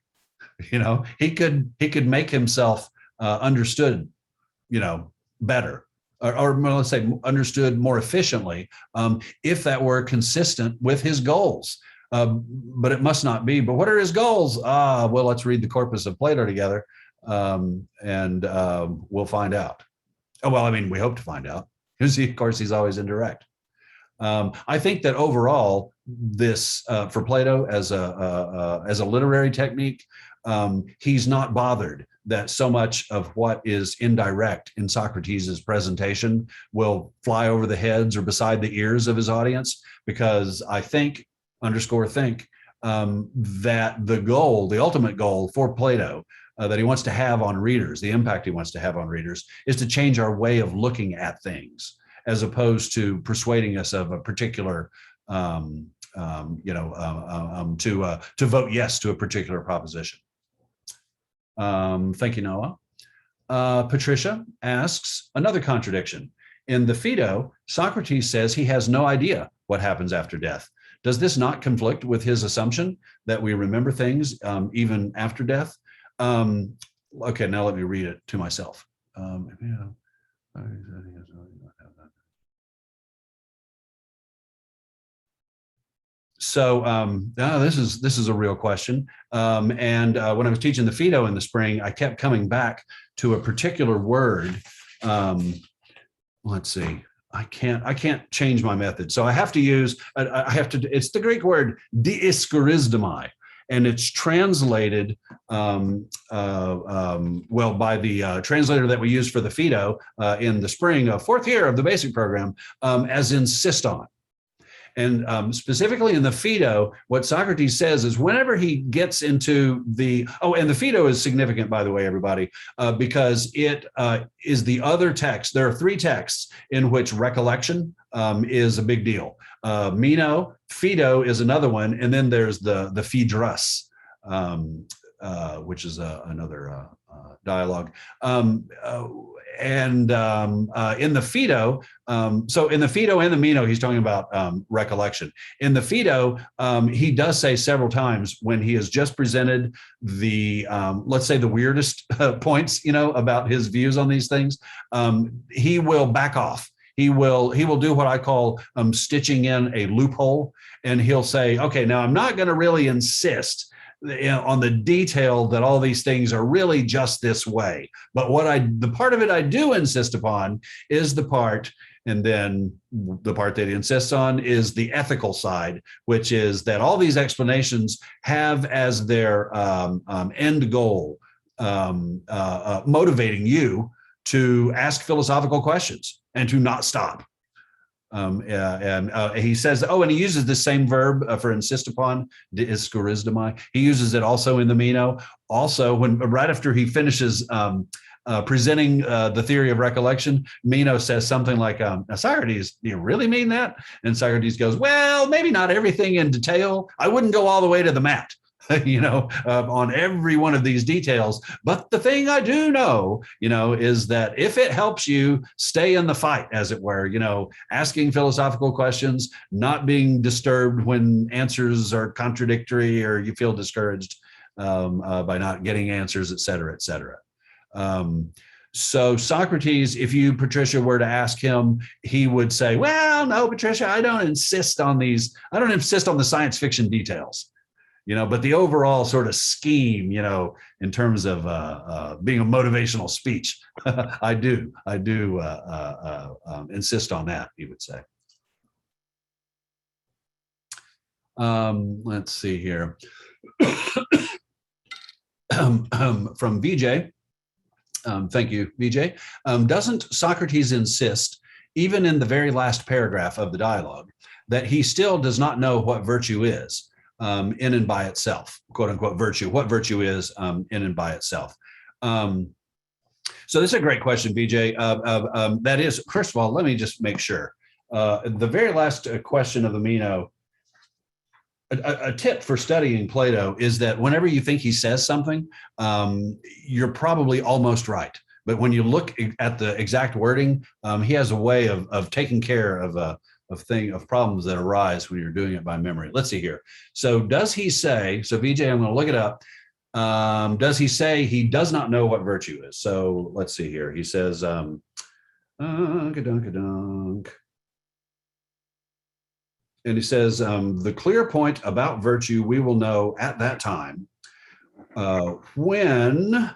He could make himself understood, better, or let's say understood more efficiently, if that were consistent with his goals. But it must not be. But what are his goals? Well, let's read the corpus of Plato together. And we'll find out. We hope to find out, because of course he's always indirect. I think that overall, this for Plato as a literary technique, he's not bothered that so much of what is indirect in Socrates's presentation will fly over the heads or beside the ears of his audience, because I think that the ultimate goal for Plato that he wants to have on readers, the impact he wants to have on readers, is to change our way of looking at things, as opposed to persuading us of a particular, to vote yes to a particular proposition. Thank you, Noah. Patricia asks another contradiction. In the Phaedo, Socrates says he has no idea what happens after death. Does this not conflict with his assumption that we remember things even after death? Okay, now let me read it to myself. So this is a real question. And when I was teaching the Phaedo in the spring, I kept coming back to a particular word. Let's see. I can't change my method. So I have to use, it's the Greek word diischorisdomai, and it's translated, by the translator that we use for the Phaedo in the spring of fourth year of the basic program, as insist on. And specifically in the Phaedo, what Socrates says is whenever he gets into and the Phaedo is significant, by the way, everybody, because it is the other text. There are three texts in which recollection is a big deal. Meno, Phaedo is another one, and then there's the Phaedrus, which is another dialogue. In the Phaedo, so in the Phaedo and the Meno, he's talking about recollection. In the Phaedo, he does say several times when he has just presented the, let's say the weirdest points, about his views on these things, he will back off. He will do what I call stitching in a loophole, and he'll say, okay, now I'm not going to really insist on the detail that all these things are really just this way. But the part of it I do insist upon is the part, and then the part that he insists on is the ethical side, which is that all these explanations have as their end goal motivating you to ask philosophical questions and to not stop. He says, and he uses the same verb for insist upon, diskorizdomai. He uses it also in the Meno. Also, right after he finishes presenting the theory of recollection, Meno says something like, Socrates, do you really mean that? And Socrates goes, well, maybe not everything in detail. I wouldn't go all the way to the mat. On every one of these details. But the thing I do know, is that if it helps you stay in the fight, as it were, asking philosophical questions, not being disturbed when answers are contradictory or you feel discouraged by not getting answers, et cetera, et cetera. So Socrates, if you, Patricia, were to ask him, he would say, well, no, Patricia, I don't insist on the science fiction details. But the overall sort of scheme, in terms of being a motivational speech, I do insist on that, he would say. Let's see here. From VJ, thank you, VJ. Doesn't Socrates insist, even in the very last paragraph of the dialogue, that he still does not know what virtue is? In and by itself, quote unquote virtue, what virtue is in and by itself. So this is a great question, BJ. That is, first of all, let me just make sure. The very last question of the Meno, a tip for studying Plato is that whenever you think he says something, you're probably almost right. But when you look at the exact wording, he has a way of taking care of problems that arise when you're doing it by memory. Let's see here. So does he say, so VJ, I'm going to look it up. Does he say he does not know what virtue is? So let's see here. He says, and he says, the clear point about virtue we will know at that time when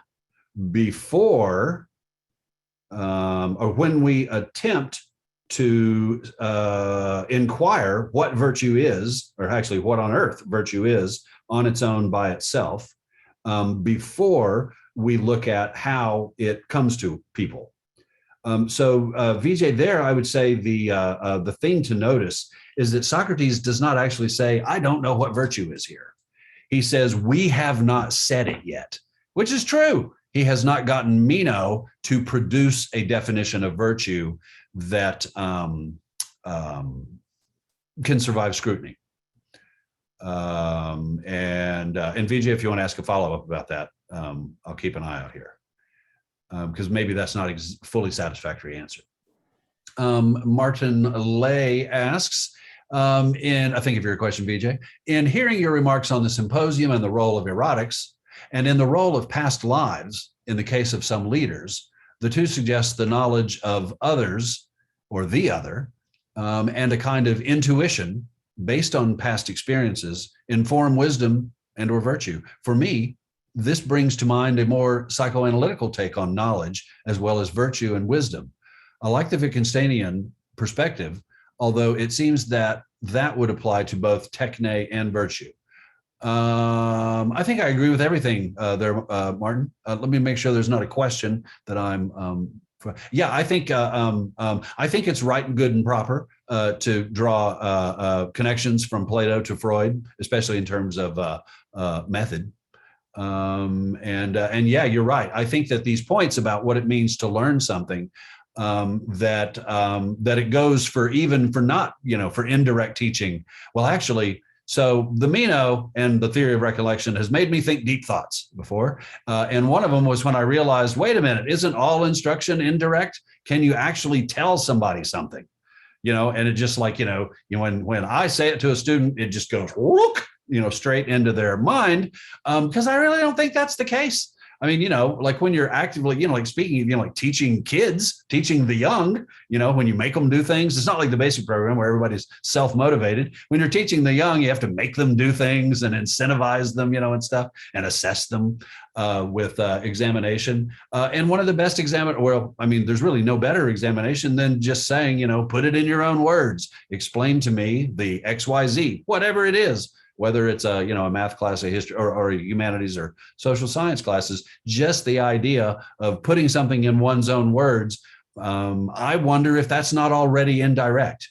we attempt to inquire what virtue is, or actually what on earth virtue is on its own by itself, before we look at how it comes to people. So VJ, there I would say the thing to notice is that Socrates does not actually say, I don't know what virtue is here. He says, we have not said it yet, which is true. He has not gotten Meno to produce a definition of virtue that can survive scrutiny. And VJ, if you want to ask a follow-up about that, I'll keep an eye out here, because maybe that's not a fully satisfactory answer. Martin Lay asks, I think of your question, VJ, in hearing your remarks on the symposium and the role of erotics, and in the role of past lives in the case of some leaders, the two suggest the knowledge of others or the other, and a kind of intuition based on past experiences inform wisdom and or virtue. For me, this brings to mind a more psychoanalytical take on knowledge as well as virtue and wisdom. I like the Wittgensteinian perspective, although it seems that would apply to both techne and virtue. I think I agree with everything there, Martin. Let me make sure there's not a question that I'm Yeah, I think it's right and good and proper to draw connections from Plato to Freud, especially in terms of method. And yeah, you're right. I think that these points about what it means to learn something, that it goes for even for not, for indirect teaching. Well, actually, so the Meno and the theory of recollection has made me think deep thoughts before. And one of them was when I realized, wait a minute, isn't all instruction indirect? Can you actually tell somebody something? And it just like, when I say it to a student, it just goes, whoop, straight into their mind. Because I really don't think that's the case. I mean, like when you're actively, like speaking, like teaching kids, teaching the young, when you make them do things, it's not like the basic program where everybody's self-motivated. When you're teaching the young, you have to make them do things and incentivize them, and stuff, and assess them with examination. And one of the best there's really no better examination than just saying, put it in your own words, explain to me the XYZ, whatever it is. Whether it's a math class, a history, or humanities or social science classes, just the idea of putting something in one's own words, I wonder if that's not already indirect.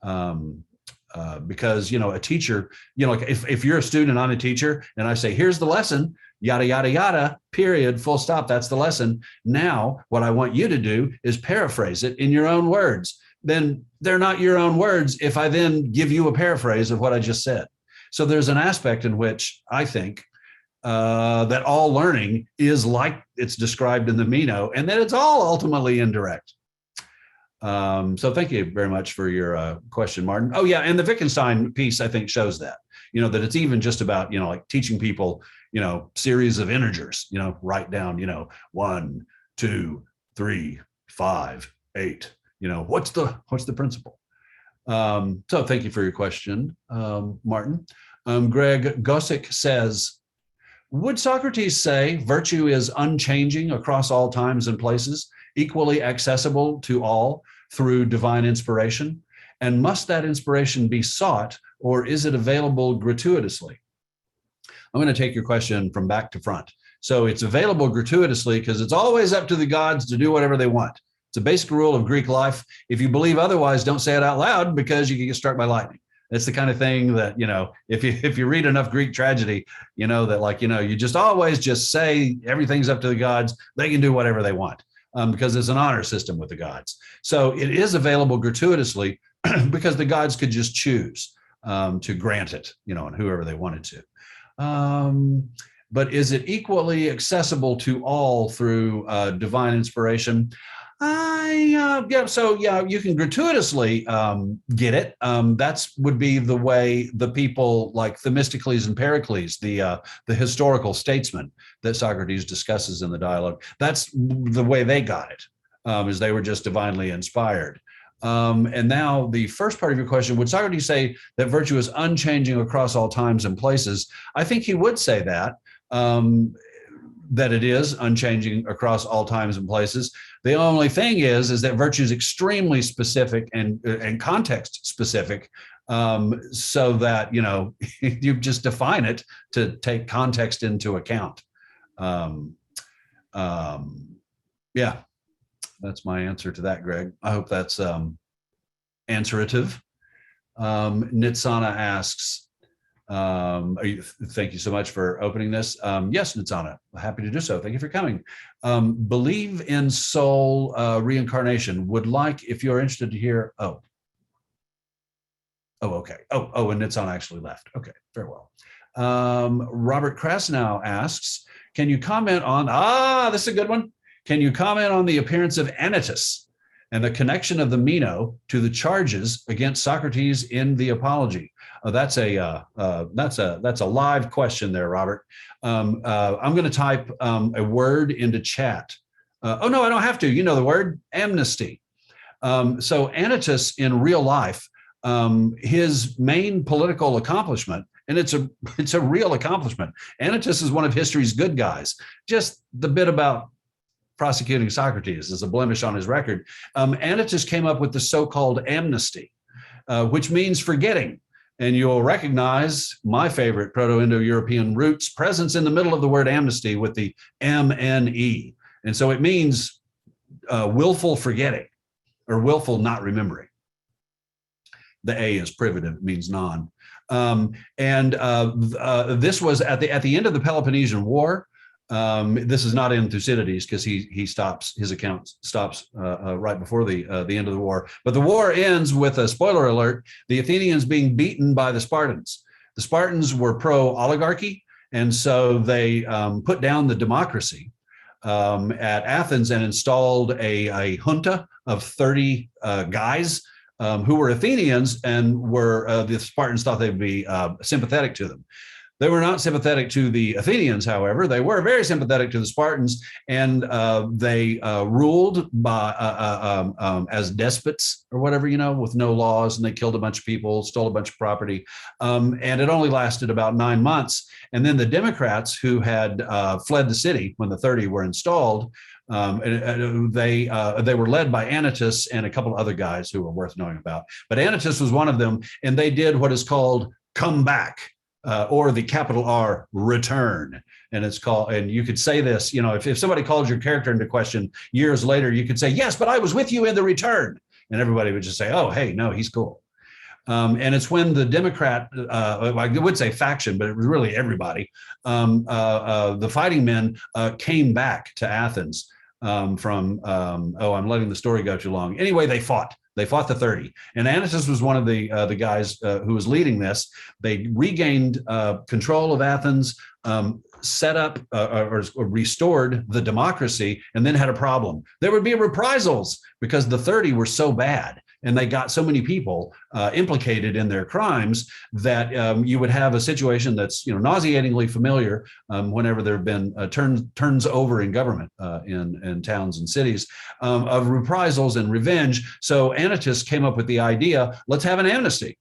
Because a teacher, like if you're a student and I'm a teacher and I say, here's the lesson, yada yada yada, period, full stop, that's the lesson. Now what I want you to do is paraphrase it in your own words. Then they're not your own words if I then give you a paraphrase of what I just said. So there's an aspect in which I think that all learning is like it's described in the Meno, and that it's all ultimately indirect. So thank you very much for your question, Martin. Oh yeah, and the Wittgenstein piece I think shows that, that it's even just about, like teaching people, series of integers, write down, 1, 2, 3, 5, 8. What's the principle? So thank you for your question, Martin. Greg Gosick says, would Socrates say virtue is unchanging across all times and places, equally accessible to all through divine inspiration? And must that inspiration be sought, or is it available gratuitously? I'm going to take your question from back to front. So it's available gratuitously because it's always up to the gods to do whatever they want. It's a basic rule of Greek life. If you believe otherwise, don't say it out loud because you can get struck by lightning. It's the kind of thing that, if you read enough Greek tragedy, that you just always just say everything's up to the gods. They can do whatever they want because it's an honor system with the gods. So it is available gratuitously because the gods could just choose to grant it, and whoever they wanted to. But is it equally accessible to all through divine inspiration? So you can gratuitously get it. That's would be the way the people like Themistocles and Pericles, the historical statesmen that Socrates discusses in the dialogue. That's the way they got it, is they were just divinely inspired. And now the first part of your question, would Socrates say that virtue is unchanging across all times and places? I think he would say that. That it is unchanging across all times and places. The only thing is that virtue is extremely specific and context specific, so that you just define it to take context into account. Yeah, that's my answer to that, Greg. I hope that's answerative. Nitsana asks, thank you so much for opening this. Yes, Nitsana, happy to do so. Thank you for coming. Believe in soul reincarnation. Would like, if you're interested to hear, okay. And Nitsana actually left. Okay, very well. Robert Krasnow asks, can you comment on, this is a good one. Can you comment on the appearance of Anytus and the connection of the Meno to the charges against Socrates in the Apology? That's a live question there, Robert. I'm going to type a word into chat. Oh no, I don't have to. You know the word, amnesty. So Anytus in real life, his main political accomplishment, and it's a real accomplishment. Anytus is one of history's good guys. Just the bit about prosecuting Socrates is a blemish on his record. Anytus came up with the so-called amnesty, which means forgetting. And you'll recognize my favorite Proto-Indo-European roots presence in the middle of the word amnesty with the MNE. And so it means willful forgetting or willful not remembering. The A is privative, it means non. This was at the end of the Peloponnesian War. This is not in Thucydides because his account stops right before the end of the war. But the war ends with a spoiler alert: the Athenians being beaten by the Spartans. The Spartans were pro-oligarchy, and so they put down the democracy at Athens and installed a junta of 30 guys who were Athenians, and the Spartans thought they'd be sympathetic to them. They were not sympathetic to the Athenians, however. They were very sympathetic to the Spartans, and they ruled by as despots or whatever, with no laws, and they killed a bunch of people, stole a bunch of property, and it only lasted about 9 months. And then the Democrats, who had fled the city when the 30 were installed, they were led by Anytus and a couple of other guys who were worth knowing about. But Anytus was one of them, and they did what is called come back. Or the capital R, return. And it's called, and you could say this, if somebody called your character into question years later, you could say, yes, but I was with you in the return. And everybody would just say, oh, hey, no, he's cool. And it's when the Democrat, I would say faction, but it was really everybody, the fighting men came back to Athens I'm letting the story go too long. Anyway, they fought. They fought the 30. And Anytus was one of the guys who was leading this. They regained control of Athens, set up or restored the democracy, and then had a problem. There would be reprisals because the 30 were so bad and they got so many people implicated in their crimes that you would have a situation that's nauseatingly familiar whenever there have been turns over in government in towns and cities of reprisals and revenge. So Anytus came up with the idea, let's have an amnesty.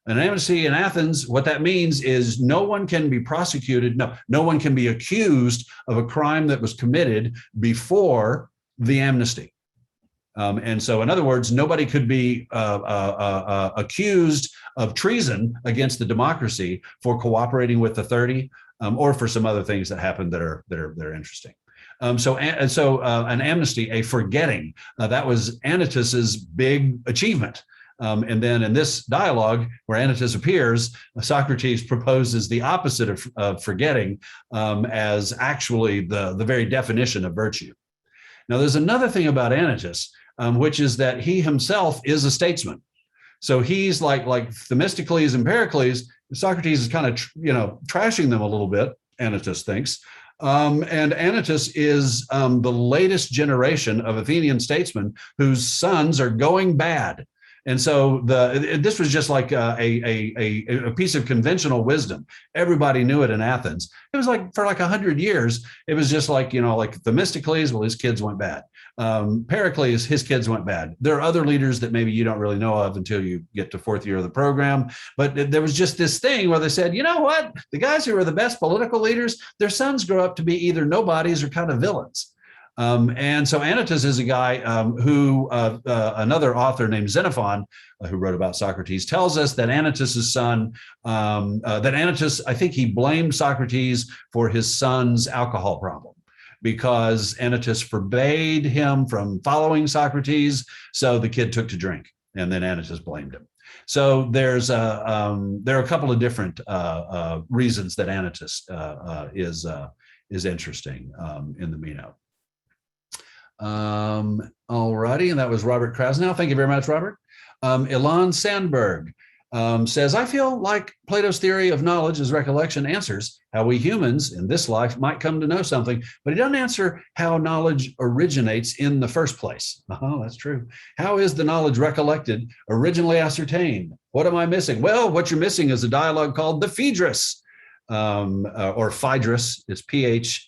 An amnesty in Athens, what that means is no one can be prosecuted, no one can be accused of a crime that was committed before the amnesty. And so, in other words, nobody could be accused of treason against the democracy for cooperating with the 30 or for some other things that happened that are interesting. So an amnesty, a forgetting, that was Anytus's big achievement. And then in this dialogue where Anytus appears, Socrates proposes the opposite of forgetting as actually the very definition of virtue. Now, there's another thing about Anytus, which is that he himself is a statesman. So he's like Themistocles and Pericles. Socrates is kind of trashing them a little bit, Anytus thinks. And Anytus is the latest generation of Athenian statesmen whose sons are going bad. And so this was just like a piece of conventional wisdom. Everybody knew it in Athens. It was like for 100 years, it was just like Themistocles, well, his kids went bad. Pericles, his kids went bad. There are other leaders that maybe you don't really know of until you get to fourth year of the program. But there was just this thing where they said, you know what? The guys who are the best political leaders, their sons grow up to be either nobodies or kind of villains. And so Anytus is a guy who another author named Xenophon, who wrote about Socrates, tells us that Anytus's son, that Anytus, I think he blamed Socrates for his son's alcohol problem, because Anytus forbade him from following Socrates. So the kid took to drink, and then Anytus blamed him. So there are a couple of different reasons that Anytus is interesting in the Meno. All righty, and that was Robert Krasnow. Thank you very much, Robert. Ilan Sandberg says, I feel like Plato's theory of knowledge as recollection answers how we humans in this life might come to know something, but he doesn't answer how knowledge originates in the first place. Oh, that's true. How is the knowledge recollected, originally ascertained? What am I missing? Well, what you're missing is a dialogue called the Phaedrus, or Phaedrus. It's Phaedrus.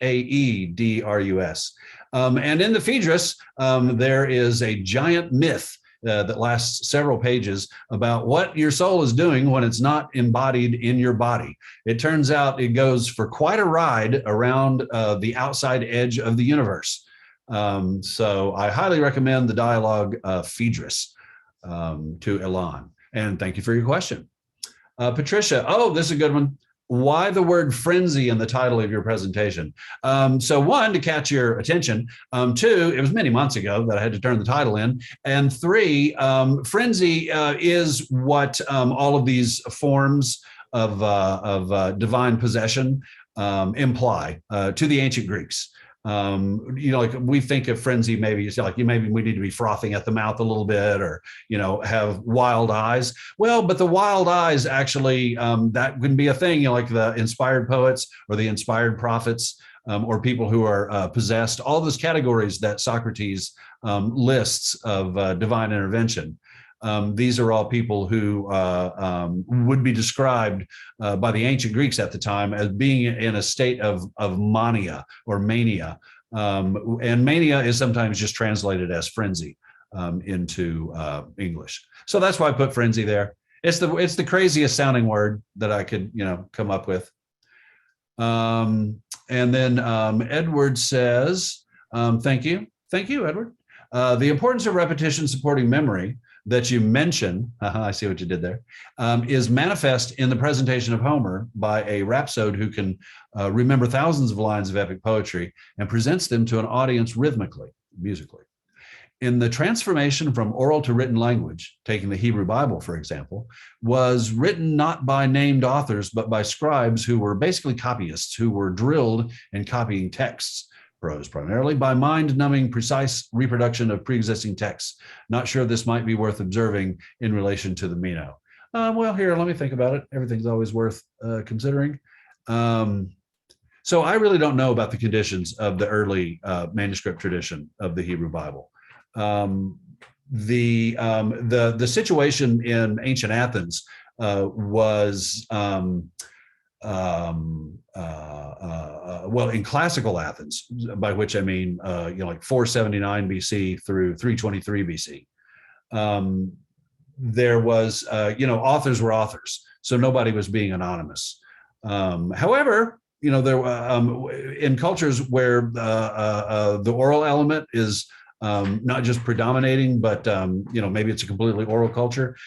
And in the Phaedrus, there is a giant myth that lasts several pages about what your soul is doing when it's not embodied in your body. It turns out it goes for quite a ride around the outside edge of the universe. So I highly recommend the dialogue Phaedrus to Ilan. And thank you for your question. Patricia, oh, this is a good one. why the word frenzy in the title of your presentation? So one, to catch your attention. Two, it was many months ago that I had to turn the title in. And three, frenzy is what all of these forms of divine possession imply to the ancient Greeks. Like we think of frenzy, maybe it's like maybe we need to be frothing at the mouth a little bit, or have wild eyes. Well, but the wild eyes actually that can be a thing. Like the inspired poets or the inspired prophets, or people who are possessed. All those categories that Socrates lists of divine intervention. These are all people who would be described by the ancient Greeks at the time as being in a state of mania or mania. And mania is sometimes just translated as frenzy into English. So that's why I put frenzy there. It's the craziest sounding word that I could come up with. And then Edward says, thank you, Edward. The importance of repetition supporting memory that you mention, I see what you did there, is manifest in the presentation of Homer by a rhapsode who can remember thousands of lines of epic poetry and presents them to an audience rhythmically, musically. In the transformation from oral to written language, taking the Hebrew Bible, for example, was written not by named authors, but by scribes who were basically copyists, who were drilled in copying texts. Prose primarily by mind-numbing precise reproduction of pre-existing texts. Not sure this might be worth observing in relation to the Meno. Well, here, let me think about it. Everything's always worth considering. So I really don't know about the conditions of the early manuscript tradition of the Hebrew Bible. The situation in ancient Athens was well, in classical Athens, by which I mean, like 479 BC through 323 BC, there was, authors were authors, so nobody was being anonymous. However, there in cultures where the oral element is not just predominating, but maybe it's a completely oral culture.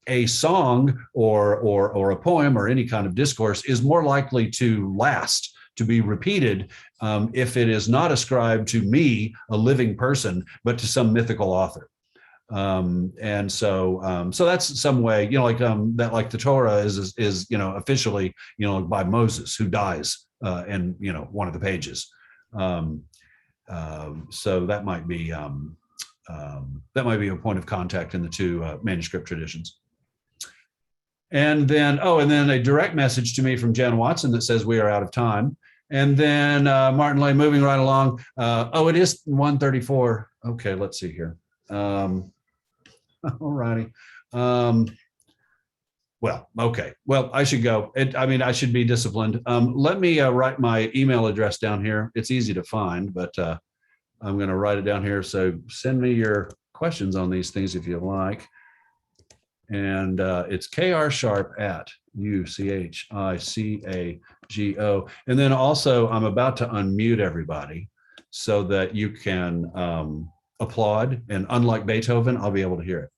A song or a poem or any kind of discourse is more likely to last, to be repeated, if it is not ascribed to me, a living person, but to some mythical author. And so that's some way, that, like the Torah is officially, by Moses, who dies in one of the pages. So that might be a point of contact in the two manuscript traditions. And then a direct message to me from Jan Watson that says we are out of time. And then Martin Lay, moving right along. It is 1:34. Okay, let's see here. All righty. Well, okay. Well, I should go. I should be disciplined. Let me write my email address down here. It's easy to find, but I'm going to write it down here. So send me your questions on these things if you like. And it's KRSharp@UCHICAGO. And then also I'm about to unmute everybody so that you can applaud. And unlike Beethoven, I'll be able to hear it.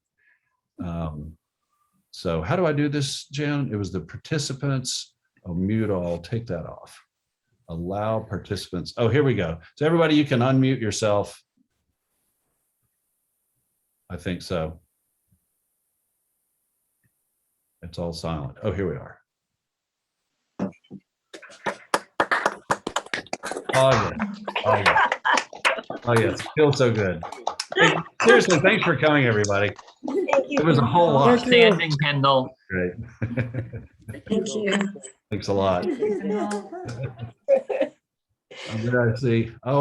So how do I do this, Jan? It was the participants. I'll mute all, take that off. Allow participants. Oh, here we go. So everybody, you can unmute yourself. I think so. It's all silent. Oh, here we are. Oh, yeah. Oh, yeah. Oh, yes. Feels so good. Hey, seriously, thanks for coming, everybody. Thank you. It was a whole lot. Outstanding, Kendall. Great. Thank you. Thanks a lot. I'm glad to see. Oh, I